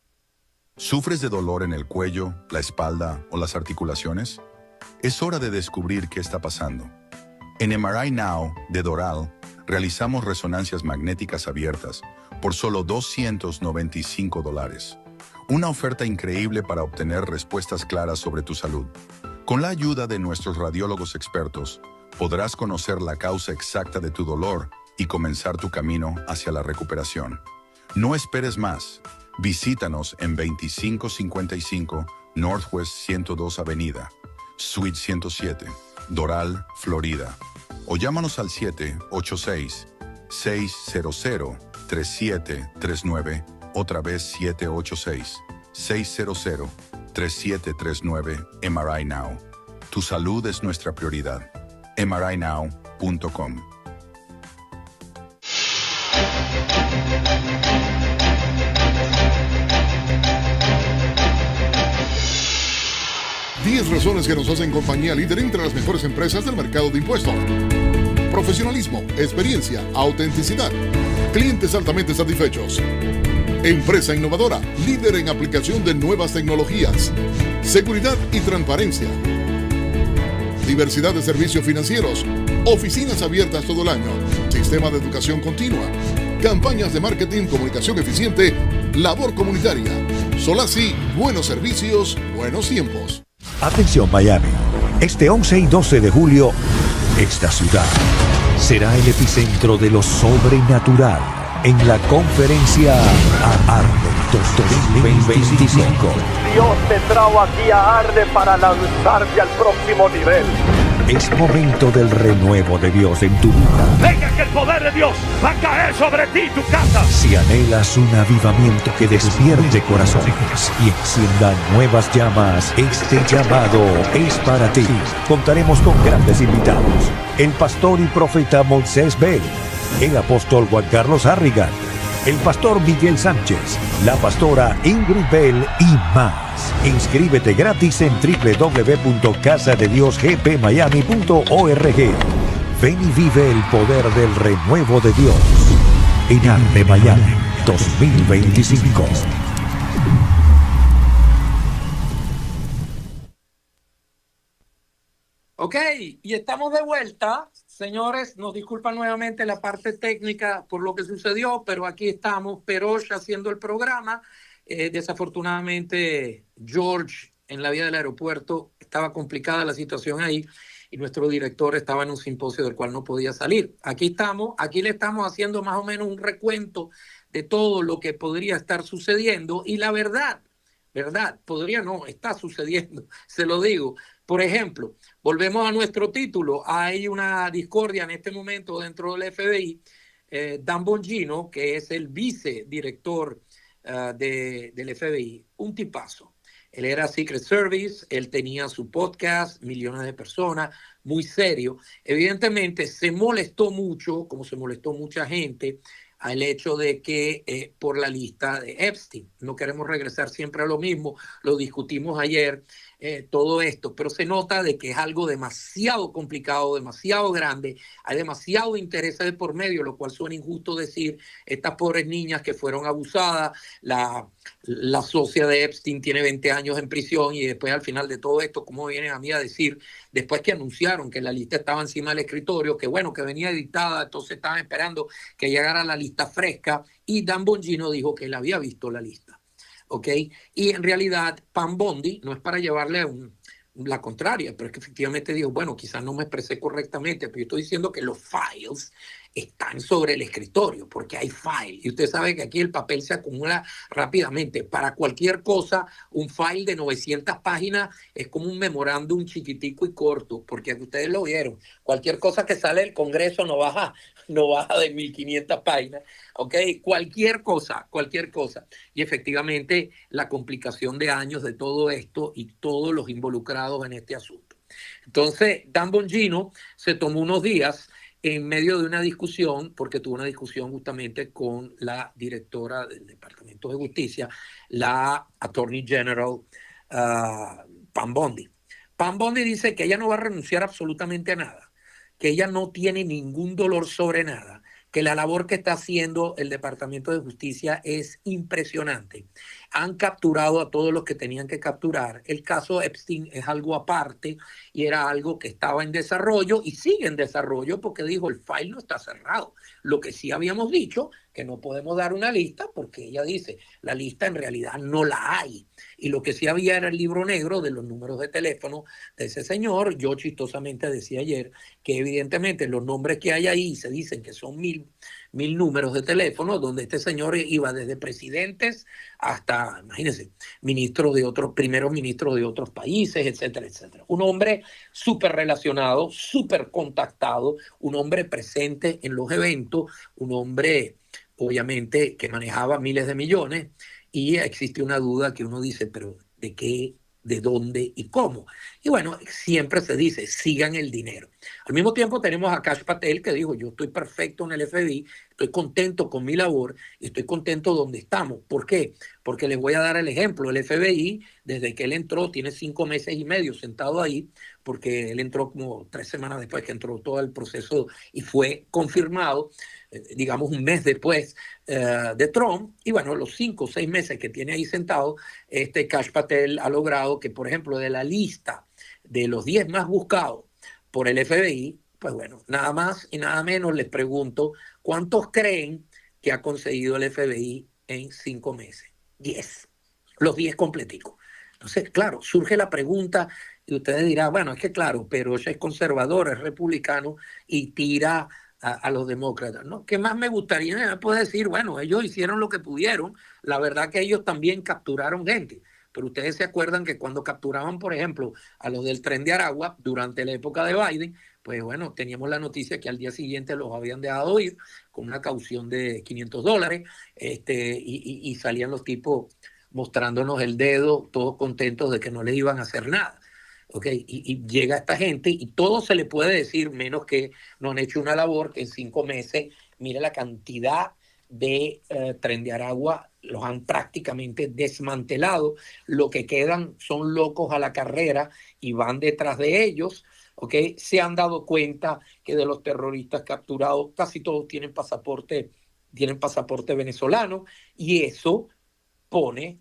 ¿Sufres de dolor en el cuello, la espalda o las articulaciones? Es hora de descubrir qué está pasando. En MRI Now de Doral, realizamos resonancias magnéticas abiertas por solo $295. Una oferta increíble para obtener respuestas claras sobre tu salud. Con la ayuda de nuestros radiólogos expertos, podrás conocer la causa exacta de tu dolor y comenzar tu camino hacia la recuperación. No esperes más. Visítanos en 2555 Northwest 102 Avenida, Suite 107, Doral, Florida. O llámanos al 786-600-3739, otra vez 786-600-3739, MRI Now. Tu salud es nuestra prioridad. MRINow.com. Diez razones que nos hacen compañía líder entre las mejores empresas del mercado de impuestos. Profesionalismo, experiencia, autenticidad. Clientes altamente satisfechos. Empresa innovadora, líder en aplicación de nuevas tecnologías. Seguridad y transparencia. Diversidad de servicios financieros. Oficinas abiertas todo el año. Sistema de educación continua. Campañas de marketing, comunicación eficiente. Labor comunitaria. Solasi, buenos servicios, buenos tiempos. Atención Miami, este 11 y 12 de julio, esta ciudad será el epicentro de lo sobrenatural en la conferencia Arde 2025. Dios te trajo aquí a Arde para lanzarte al próximo nivel. Es momento del renuevo de Dios en tu vida. Venga, que el poder de Dios va a caer sobre ti y tu casa. Si anhelas un avivamiento que despierte corazones y encienda nuevas llamas, este llamado es para ti. Contaremos con grandes invitados: el pastor y profeta Moisés Bell, el apóstol Juan Carlos Harrigan, el pastor Miguel Sánchez, la pastora Ingrid Bell y más. Inscríbete gratis en www.casadediosgpmiami.org. Ven y vive el poder del renuevo de Dios en Arde Miami 2025. Ok, y estamos de vuelta. Señores, nos disculpan nuevamente la parte técnica por lo que sucedió, pero aquí estamos, Perosh haciendo el programa. Desafortunadamente, George, en la vía del aeropuerto, estaba complicada la situación ahí y nuestro director estaba en un simposio del cual no podía salir. Aquí estamos, aquí le estamos haciendo más o menos un recuento de todo lo que podría estar sucediendo y la verdad, podría no, está sucediendo, se lo digo. Por ejemplo, volvemos a nuestro título. Hay una discordia en este momento dentro del FBI. Dan Bongino, que es el vicedirector del FBI, un tipazo. Él era Secret Service, él tenía su podcast, millones de personas, muy serio. Evidentemente se molestó mucho, como se molestó mucha gente, al hecho de que por la lista de Epstein. No queremos regresar siempre a lo mismo, lo discutimos ayer, todo esto, pero se nota de que es algo demasiado complicado, demasiado grande, hay demasiado interés de por medio, lo cual suena injusto decir, estas pobres niñas que fueron abusadas, la socia de Epstein tiene 20 años en prisión y después al final de todo esto, ¿cómo vienen a mí a decir, después que anunciaron que la lista estaba encima del escritorio, que bueno, que venía editada, entonces estaban esperando que llegara la lista fresca y Dan Bongino dijo que él había visto la lista. ¿Ok? Y en realidad, Pam Bondi, no es para llevarle la contraria, pero es que efectivamente dijo, bueno, quizás no me expresé correctamente, pero yo estoy diciendo que los files están sobre el escritorio, porque hay file. Y usted sabe que aquí el papel se acumula rápidamente. Para cualquier cosa, un file de 900 páginas es como un memorándum chiquitico y corto, porque ustedes lo vieron. Cualquier cosa que sale del Congreso no baja de 1500 páginas. ¿Ok? Cualquier cosa. Y efectivamente, la complicación de años de todo esto y todos los involucrados en este asunto. Entonces, Dan Bongino se tomó unos días en medio de una discusión, porque tuvo una discusión justamente con la directora del Departamento de Justicia, la Attorney General Pam Bondi. Pam Bondi dice que ella no va a renunciar absolutamente a nada, que ella no tiene ningún dolor sobre nada, que la labor que está haciendo el Departamento de Justicia es impresionante. han capturado a todos los que tenían que capturar. El caso Epstein es algo aparte y era algo que estaba en desarrollo y sigue en desarrollo porque dijo el file no está cerrado. Lo que sí habíamos dicho, que no podemos dar una lista porque ella dice, la lista en realidad no la hay. Y lo que sí había era el libro negro de los números de teléfono de ese señor. Yo chistosamente decía ayer que evidentemente los nombres que hay ahí se dicen que son mil números de teléfono, donde este señor iba desde presidentes hasta, imagínense, primeros ministros de otros países, etcétera, etcétera. Un hombre súper relacionado, súper contactado, un hombre presente en los eventos, un hombre, obviamente, que manejaba miles de millones, y existe una duda que uno dice, pero ¿de qué? ¿De dónde y cómo? Y bueno, siempre se dice, sigan el dinero. Al mismo tiempo tenemos a Kash Patel que dijo, yo estoy perfecto en el FBI, estoy contento con mi labor y estoy contento donde estamos. ¿Por qué? Porque les voy a dar el ejemplo. El FBI, desde que él entró, tiene 5 meses y medio sentado ahí, porque él entró como 3 semanas después que entró todo el proceso y fue confirmado, digamos un mes después de Trump. Y bueno, los 5 o 6 meses que tiene ahí sentado, Kash Patel ha logrado que, por ejemplo, de la lista de los 10 más buscados por el FBI, pues bueno, nada más y nada menos les pregunto, ¿cuántos creen que ha conseguido el FBI en 5 meses? 10, los 10 completicos. Entonces, claro, surge la pregunta y ustedes dirán, bueno, es que claro, pero ella es conservador, es republicano y tira a los demócratas, ¿no? ¿Qué más me gustaría? Me puede decir, bueno, ellos hicieron lo que pudieron, la verdad que ellos también capturaron gente. Pero ustedes se acuerdan que cuando capturaban, por ejemplo, a los del Tren de Aragua durante la época de Biden, pues bueno, teníamos la noticia que al día siguiente los habían dejado ir con una caución de $500 y salían los tipos mostrándonos el dedo, todos contentos de que no les iban a hacer nada. ¿Okay? Y llega esta gente y todo se le puede decir, menos que no han hecho una labor que en 5 meses, mire la cantidad de Tren de Aragua, los han prácticamente desmantelado. Lo que quedan son locos a la carrera y van detrás de ellos. ¿Okay? Se han dado cuenta que de los terroristas capturados casi todos tienen pasaporte venezolano, y eso pone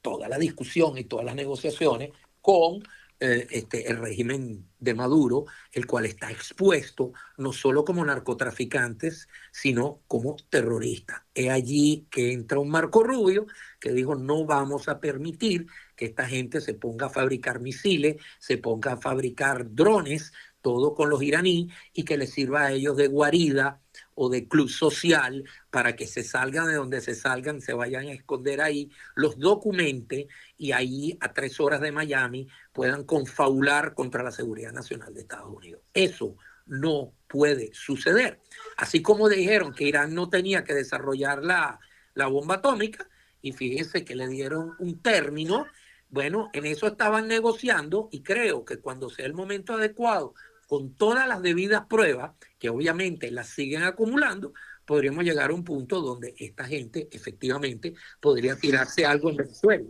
toda la discusión y todas las negociaciones con el régimen de Maduro, el cual está expuesto no solo como narcotraficantes, sino como terroristas. Es allí que entra un Marco Rubio que dijo, no vamos a permitir que esta gente se ponga a fabricar misiles, se ponga a fabricar drones, todo con los iraníes, y que les sirva a ellos de guarida o de club social para que se salgan de donde se salgan, se vayan a esconder ahí, los documenten y ahí a 3 horas de Miami puedan confabular contra la seguridad nacional de Estados Unidos. Eso no puede suceder. Así como dijeron que Irán no tenía que desarrollar la bomba atómica, y fíjense que le dieron un término, bueno, en eso estaban negociando, y creo que cuando sea el momento adecuado, con todas las debidas pruebas, que obviamente las siguen acumulando, podríamos llegar a un punto donde esta gente efectivamente podría tirarse algo en Venezuela.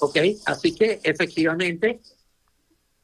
¿Ok? Así que efectivamente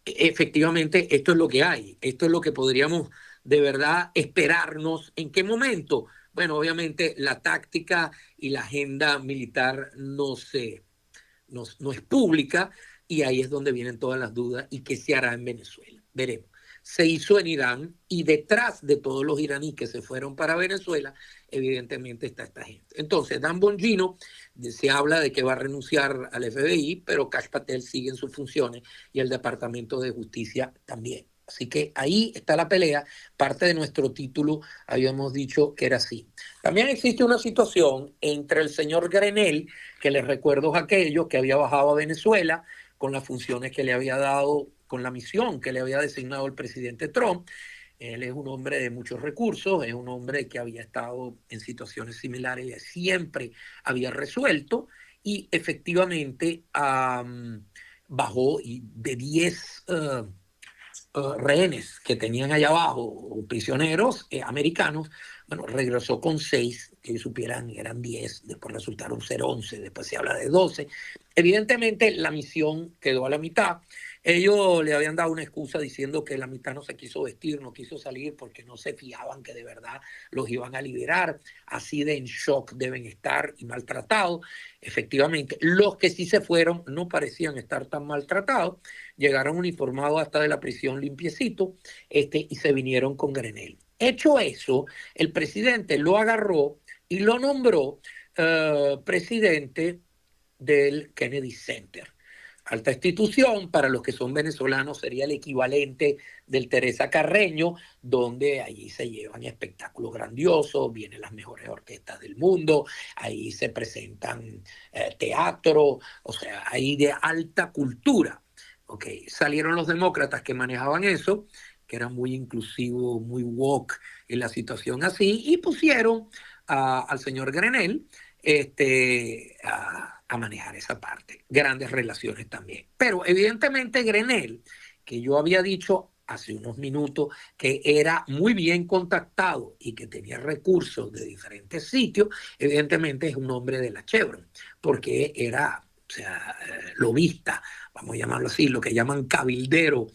esto es lo que hay. Esto es lo que podríamos de verdad esperarnos. ¿En qué momento? Bueno, obviamente la táctica y la agenda militar no es pública, y ahí es donde vienen todas las dudas. ¿Y qué se hará en Venezuela? Veremos. Se hizo en Irán, y detrás de todos los iraníes que se fueron para Venezuela, evidentemente está esta gente. Entonces, Dan Bongino, se habla de que va a renunciar al FBI, pero Kash Patel sigue en sus funciones y el Departamento de Justicia también. Así que ahí está la pelea. Parte de nuestro título habíamos dicho que era así. También existe una situación entre el señor Grenell, que les recuerdo es aquello que había bajado a Venezuela con las funciones que le había dado, con la misión que le había designado el presidente Trump. Él es un hombre de muchos recursos, es un hombre que había estado en situaciones similares y siempre había resuelto, y efectivamente bajó de 10 rehenes que tenían allá abajo, o prisioneros americanos, bueno, regresó con 6, que supieran, eran 10, después resultaron ser 11, después se habla de 12. Evidentemente la misión quedó a la mitad. Ellos le habían dado una excusa diciendo que la mitad no se quiso vestir, no quiso salir porque no se fiaban que de verdad los iban a liberar. Así de en shock deben estar y maltratados. Efectivamente, los que sí se fueron no parecían estar tan maltratados. Llegaron uniformados hasta de la prisión limpiecito y se vinieron con Grenell. Hecho eso, el presidente lo agarró y lo nombró presidente del Kennedy Center. Alta institución, para los que son venezolanos sería el equivalente del Teresa Carreño, donde allí se llevan espectáculos grandiosos, vienen las mejores orquestas del mundo, ahí se presentan teatro, o sea, ahí de alta cultura. Okay. Salieron los demócratas que manejaban eso, que eran muy inclusivos, muy woke en la situación así, y pusieron al señor Grenell a manejar esa parte. Grandes relaciones también. Pero evidentemente Grenell, que yo había dicho hace unos minutos que era muy bien contactado y que tenía recursos de diferentes sitios, evidentemente es un hombre de la Chevron, porque era, o sea, lobista, vamos a llamarlo así, lo que llaman cabildero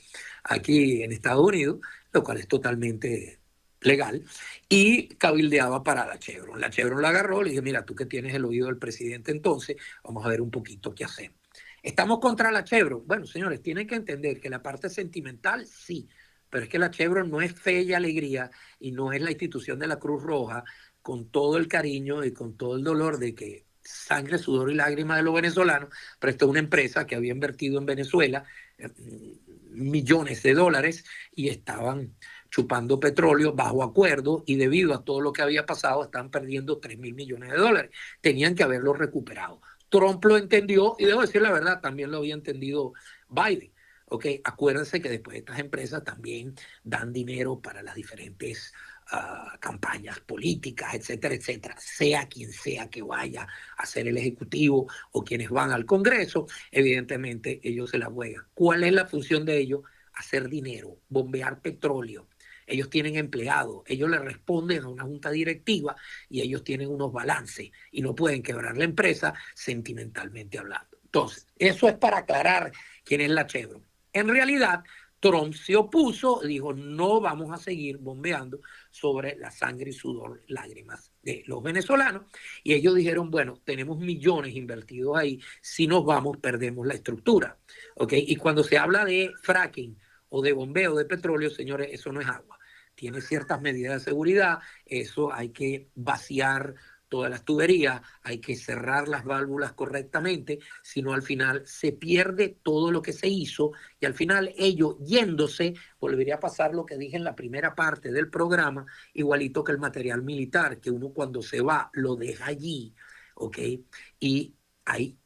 aquí en Estados Unidos, lo cual es totalmente legal, y cabildeaba para la Chevron. La Chevron la agarró, le dije, mira, tú que tienes el oído del presidente entonces, vamos a ver un poquito qué hacemos. ¿Estamos contra la Chevron? Bueno, señores, tienen que entender que la parte sentimental, sí, pero es que la Chevron no es fe y alegría y no es la institución de la Cruz Roja con todo el cariño y con todo el dolor de que sangre, sudor y lágrimas de los venezolanos, pero esto es una empresa que había invertido en Venezuela millones de dólares y estaban chupando petróleo bajo acuerdo y debido a todo lo que había pasado están perdiendo 3.000 millones de dólares. Tenían que haberlo recuperado. Trump lo entendió y debo decir la verdad, también lo había entendido Biden. Okay. Acuérdense que después estas empresas también dan dinero para las diferentes campañas políticas, etcétera, etcétera, sea quien sea que vaya a ser el ejecutivo o quienes van al Congreso, evidentemente ellos se la juegan. ¿Cuál es la función de ellos? Hacer dinero, bombear petróleo. Ellos tienen empleados, ellos le responden a una junta directiva y ellos tienen unos balances y no pueden quebrar la empresa sentimentalmente hablando. Entonces, eso es para aclarar quién es la Chevron. En realidad, Trump se opuso, dijo, no vamos a seguir bombeando sobre la sangre y sudor, lágrimas de los venezolanos. Y ellos dijeron, bueno, tenemos millones invertidos ahí, si nos vamos, perdemos la estructura. ¿Okay? Y cuando se habla de fracking o de bombeo de petróleo, señores, eso no es agua. Tiene ciertas medidas de seguridad, eso hay que vaciar todas las tuberías, hay que cerrar las válvulas correctamente, si no al final se pierde todo lo que se hizo y al final ellos yéndose, volvería a pasar lo que dije en la primera parte del programa, igualito que el material militar, que uno cuando se va lo deja allí, ¿ok? Y hay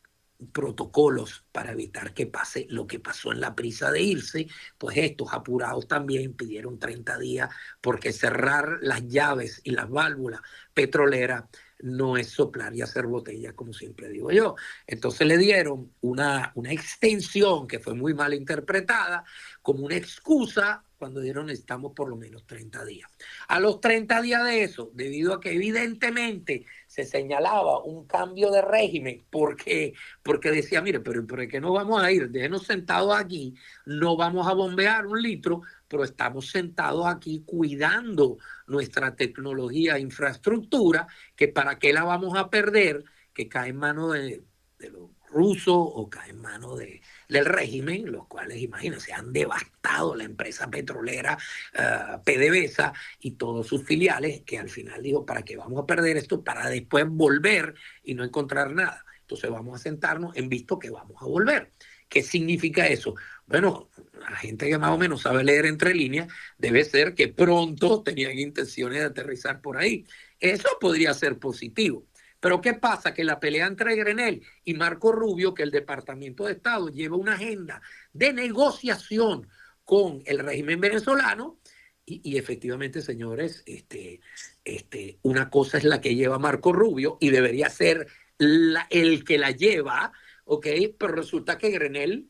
protocolos para evitar que pase lo que pasó en la prisa de irse, pues estos apurados también pidieron 30 días porque cerrar las llaves y las válvulas petroleras no es soplar y hacer botellas, como siempre digo yo. Entonces le dieron una extensión que fue muy mal interpretada como una excusa cuando dieron necesitamos por lo menos 30 días. A los 30 días de eso, debido a que evidentemente se señalaba un cambio de régimen, porque decía, mire, pero ¿por qué no vamos a ir? Déjenos sentados aquí, no vamos a bombear un litro, pero estamos sentados aquí cuidando nuestra tecnología e infraestructura, que para qué la vamos a perder, que cae en manos de los rusos o cae en manos del régimen, los cuales, imagínense, han devastado la empresa petrolera PDVSA y todos sus filiales, que al final dijo, ¿para qué vamos a perder esto? Para después volver y no encontrar nada. Entonces vamos a sentarnos en visto que vamos a volver. ¿Qué significa eso? Bueno, la gente que más o menos sabe leer entre líneas, debe ser que pronto tenían intenciones de aterrizar por ahí. Eso podría ser positivo. Pero ¿qué pasa? Que la pelea entre Grenell y Marco Rubio, que el Departamento de Estado lleva una agenda de negociación con el régimen venezolano, y efectivamente, señores, una cosa es la que lleva Marco Rubio y debería ser el que la lleva, ¿ok? Pero resulta que Grenell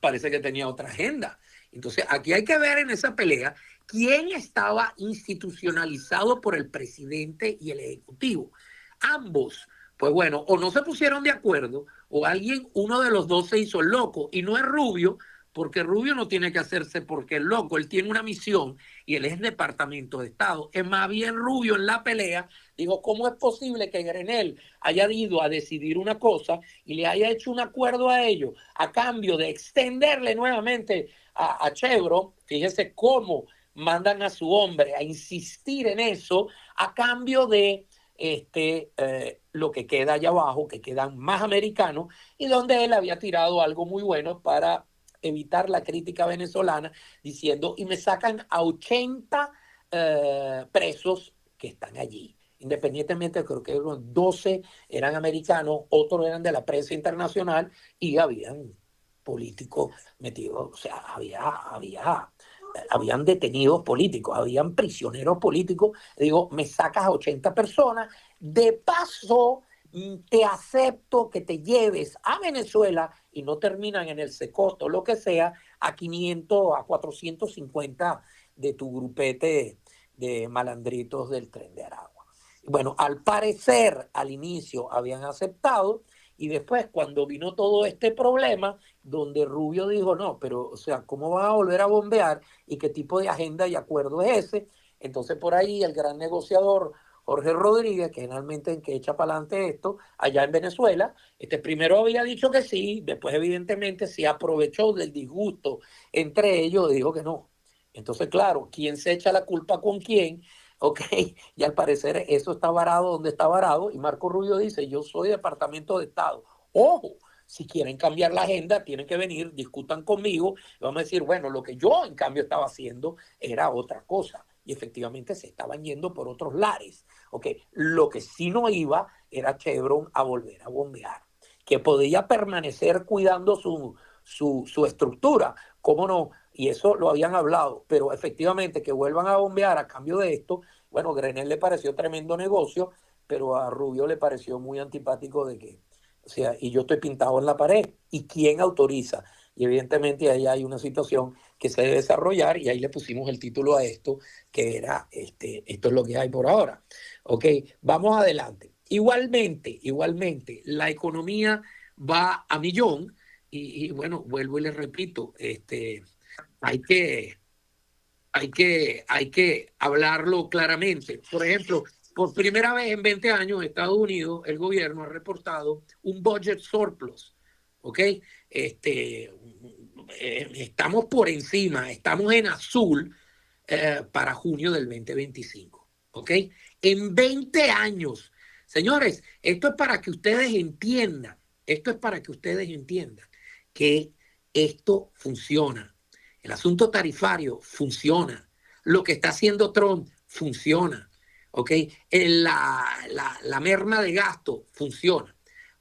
parece que tenía otra agenda. Entonces, aquí hay que ver en esa pelea quién estaba institucionalizado por el presidente y el ejecutivo. Ambos, pues bueno, o no se pusieron de acuerdo, o uno de los dos se hizo loco, y no es Rubio, porque Rubio no tiene que hacerse porque es loco, él tiene una misión y él es Departamento de Estado. Es más bien Rubio en la pelea dijo, ¿cómo es posible que Grenell haya ido a decidir una cosa y le haya hecho un acuerdo a ellos a cambio de extenderle nuevamente a Chevron? Fíjese cómo mandan a su hombre a insistir en eso a cambio de lo que queda allá abajo, que quedan más americanos, y donde él había tirado algo muy bueno para evitar la crítica venezolana, diciendo, y me sacan a 80 presos que están allí. Independientemente, creo que unos 12 eran americanos, otros eran de la prensa internacional y habían políticos metidos, o sea, habían detenidos políticos, habían prisioneros políticos. Digo, me sacas a 80 personas, de paso te acepto que te lleves a Venezuela y no terminan en el secosto, lo que sea, a 500, a 450 de tu grupete de malandritos del Tren de Aragua. Bueno, al parecer, al inicio habían aceptado, y después cuando vino todo este problema, donde Rubio dijo, no, pero, o sea, ¿cómo van a volver a bombear? ¿Y qué tipo de agenda y acuerdo es ese? Entonces por ahí el gran negociador Jorge Rodríguez, que generalmente en que echa para adelante esto, allá en Venezuela, primero había dicho que sí, después evidentemente se aprovechó del disgusto entre ellos y dijo que no. Entonces, claro, ¿quién se echa la culpa con quién? Ok, y al parecer eso está varado donde está varado, y Marco Rubio dice, yo soy Departamento de Estado. Ojo, si quieren cambiar la agenda, tienen que venir, discutan conmigo, y vamos a decir, bueno, lo que yo en cambio estaba haciendo era otra cosa, y efectivamente se estaban yendo por otros lares. Ok, lo que sí no iba era Chevron a volver a bombear, que podía permanecer cuidando su estructura, ¿cómo no? Y eso lo habían hablado, pero efectivamente que vuelvan a bombear a cambio de esto, bueno, Grenell le pareció tremendo negocio, pero a Rubio le pareció muy antipático de que, o sea, y yo estoy pintado en la pared, ¿y quién autoriza? Y evidentemente ahí hay una situación que se debe desarrollar, y ahí le pusimos el título a esto, que era, esto es lo que hay por ahora. Ok, vamos adelante. Igualmente, la economía va a millón, y bueno, vuelvo y les repito, hay que hablarlo claramente. Por ejemplo, por primera vez en 20 años, Estados Unidos, el gobierno ha reportado un budget surplus, ¿ok? Estamos por encima, estamos en azul para junio del 2025, ¿ok? En 20 años. Señores, esto es para que ustedes entiendan, que esto funciona. El asunto tarifario funciona. Lo que está haciendo Trump funciona. ¿Ok? La merma de gasto funciona.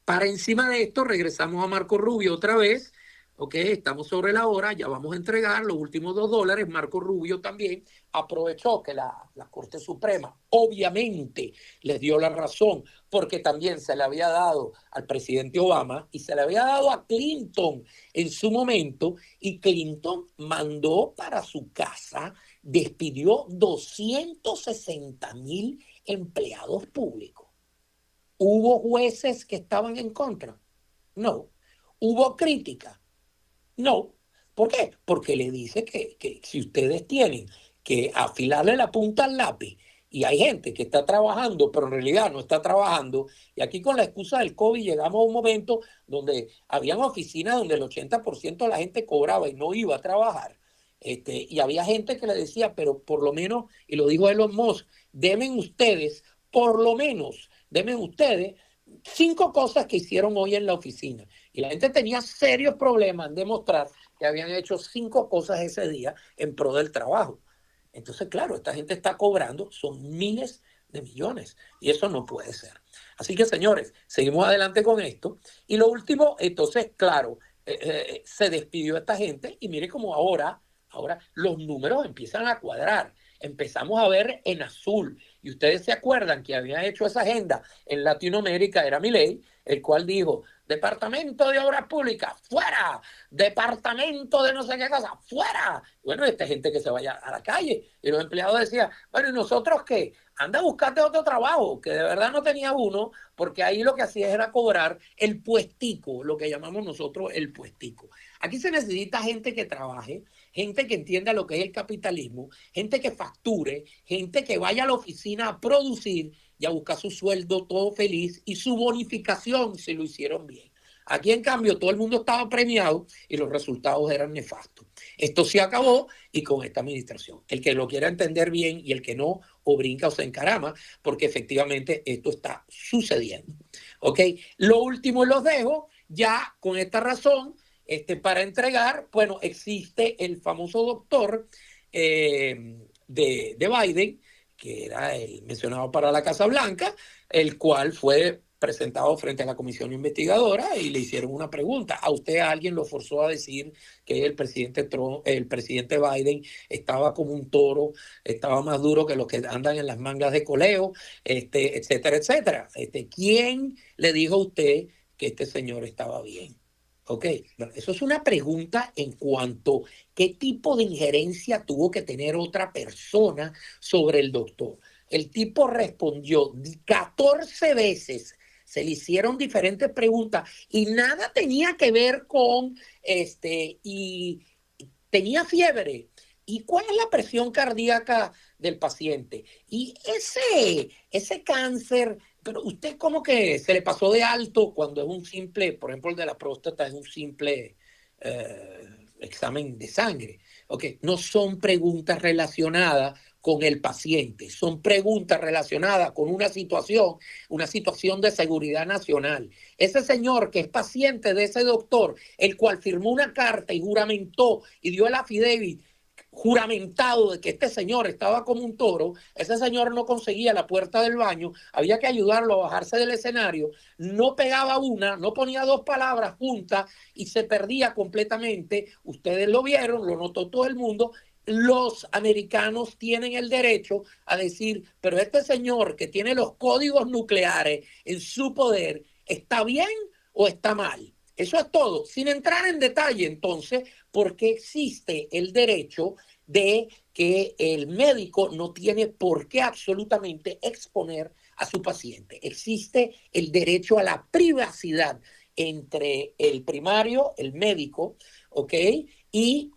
Para encima de esto, regresamos a Marco Rubio otra vez. ¿Ok? Estamos sobre la hora, ya vamos a entregar los últimos $2. Marco Rubio también aprovechó que la Corte Suprema obviamente les dio la razón, porque también se le había dado al presidente Obama y se le había dado a Clinton en su momento, y Clinton mandó para su casa, despidió 260,000 empleados públicos. ¿Hubo jueces que estaban en contra? No. ¿Hubo crítica? No. ¿Por qué? Porque le dice que si ustedes tienen que afilarle la punta al lápiz, y hay gente que está trabajando, pero en realidad no está trabajando, y aquí con la excusa del COVID llegamos a un momento donde habían oficinas donde el 80% de la gente cobraba y no iba a trabajar, y había gente que le decía, pero por lo menos, y lo dijo Elon Musk, denme ustedes 5 cosas que hicieron hoy en la oficina. Y la gente tenía serios problemas en demostrar que habían hecho 5 cosas ese día en pro del trabajo. Entonces, claro, esta gente está cobrando, son miles de millones, y eso no puede ser. Así que, señores, seguimos adelante con esto. Y lo último, entonces, claro, se despidió esta gente, y mire cómo ahora los números empiezan a cuadrar. empezamos a ver en azul. Y ustedes se acuerdan que había hecho esa agenda en Latinoamérica, era Milei, el cual dijo, Departamento de Obras Públicas, fuera, Departamento de no sé qué cosa, fuera. Bueno, esta gente que se vaya a la calle. Y los empleados decían, bueno, ¿y nosotros qué? Anda a buscarte otro trabajo, que de verdad no tenía uno, porque ahí lo que hacía era cobrar el puestico, lo que llamamos nosotros el puestico. Aquí se necesita gente que trabaje, gente que entienda lo que es el capitalismo, gente que facture, gente que vaya a la oficina a producir y a buscar su sueldo todo feliz y su bonificación si lo hicieron bien. Aquí, en cambio, todo el mundo estaba premiado y los resultados eran nefastos. Esto se acabó y con esta administración. El que lo quiera entender bien y el que no, o brinca o se encarama, porque efectivamente esto está sucediendo. ¿Ok? Lo último los dejo ya con esta razón para entregar. Bueno, existe el famoso doctor de Biden, que era el mencionado para la Casa Blanca, el cual fue presentado frente a la comisión investigadora y le hicieron una pregunta. ¿A usted alguien lo forzó a decir que el presidente Biden estaba como un toro, estaba más duro que los que andan en las mangas de coleo, etcétera, etcétera? ¿Quién le dijo a usted que este señor estaba bien? Ok, eso es una pregunta en cuanto a qué tipo de injerencia tuvo que tener otra persona sobre el doctor. El tipo respondió 14 veces, se le hicieron diferentes preguntas y nada tenía que ver con, y tenía fiebre. ¿Y cuál es la presión cardíaca del paciente? Y ese cáncer, pero usted como que se le pasó de alto cuando es un simple, por ejemplo, el de la próstata es un simple examen de sangre. Okay. No son preguntas relacionadas con el paciente, son preguntas relacionadas con una situación de seguridad nacional. Ese señor que es paciente de ese doctor, el cual firmó una carta y juramentó y dio el affidavit juramentado de que este señor estaba como un toro, ese señor no conseguía la puerta del baño, había que ayudarlo a bajarse del escenario, no pegaba una, no ponía dos palabras juntas y se perdía completamente. Ustedes lo vieron, lo notó todo el mundo. Los americanos tienen el derecho a decir, pero este señor que tiene los códigos nucleares en su poder, ¿está bien o está mal? Eso es todo, sin entrar en detalle entonces, porque existe el derecho de que el médico no tiene por qué absolutamente exponer a su paciente. Existe el derecho a la privacidad entre el primario, el médico, ¿ok? Y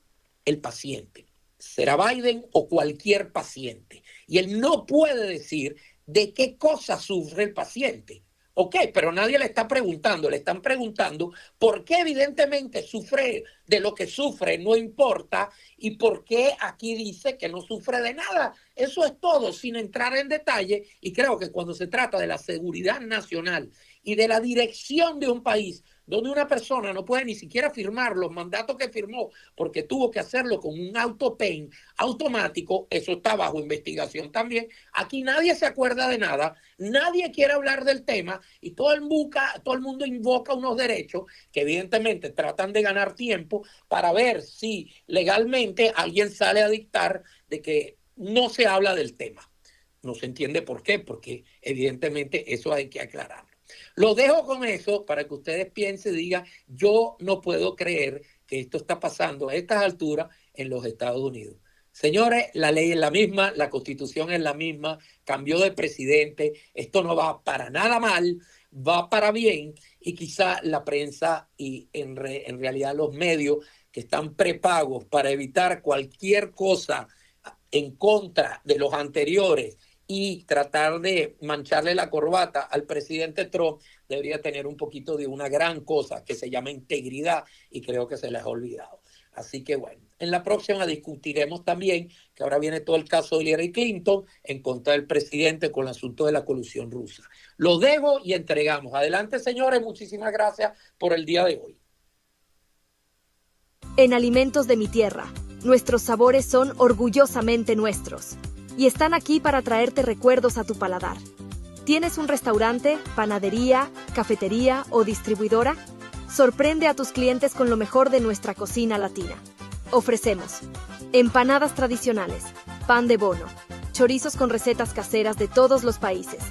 el paciente. Será Biden o cualquier paciente. Y él no puede decir de qué cosa sufre el paciente. Ok, pero nadie le está preguntando, le están preguntando por qué evidentemente sufre de lo que sufre, no importa, y por qué aquí dice que no sufre de nada. Eso es todo, sin entrar en detalle, y creo que cuando se trata de la seguridad nacional y de la dirección de un país, donde una persona no puede ni siquiera firmar los mandatos que firmó porque tuvo que hacerlo con un autopen automático, eso está bajo investigación también. Aquí nadie se acuerda de nada, nadie quiere hablar del tema y todo el mundo invoca unos derechos que evidentemente tratan de ganar tiempo para ver si legalmente alguien sale a dictar de que no se habla del tema. No se entiende por qué, porque evidentemente eso hay que aclararlo. Lo dejo con eso para que ustedes piensen y digan, yo no puedo creer que esto está pasando a estas alturas en los Estados Unidos. Señores, la ley es la misma, la constitución es la misma, cambió de presidente, esto no va para nada mal, va para bien y quizá la prensa y en realidad los medios que están prepagos para evitar cualquier cosa en contra de los anteriores y tratar de mancharle la corbata al presidente Trump, debería tener un poquito de una gran cosa que se llama integridad y creo que se les ha olvidado. Así que bueno, en la próxima discutiremos también que ahora viene todo el caso de Hillary Clinton en contra del presidente con el asunto de la colusión rusa. Lo dejo y entregamos. Adelante, señores, muchísimas gracias por el día de hoy. En Alimentos de mi Tierra, nuestros sabores son orgullosamente nuestros. Y están aquí para traerte recuerdos a tu paladar. ¿Tienes un restaurante, panadería, cafetería o distribuidora? Sorprende a tus clientes con lo mejor de nuestra cocina latina. Ofrecemos empanadas tradicionales, pan de bono, chorizos con recetas caseras de todos los países,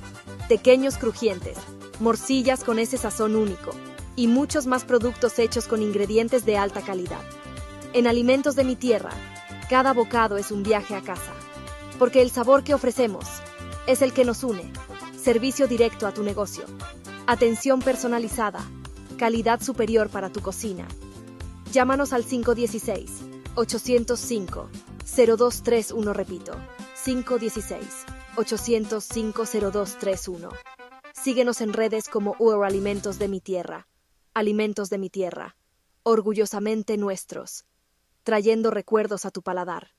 pequeños crujientes, morcillas con ese sazón único y muchos más productos hechos con ingredientes de alta calidad. En Alimentos de mi Tierra, cada bocado es un viaje a casa, porque el sabor que ofrecemos es el que nos une. Servicio directo a tu negocio, atención personalizada, calidad superior para tu cocina. Llámanos al 516-805-0231, repito, 516-805-0231. Síguenos en redes como Alimentos de mi Tierra. Alimentos de mi Tierra, orgullosamente nuestros, trayendo recuerdos a tu paladar.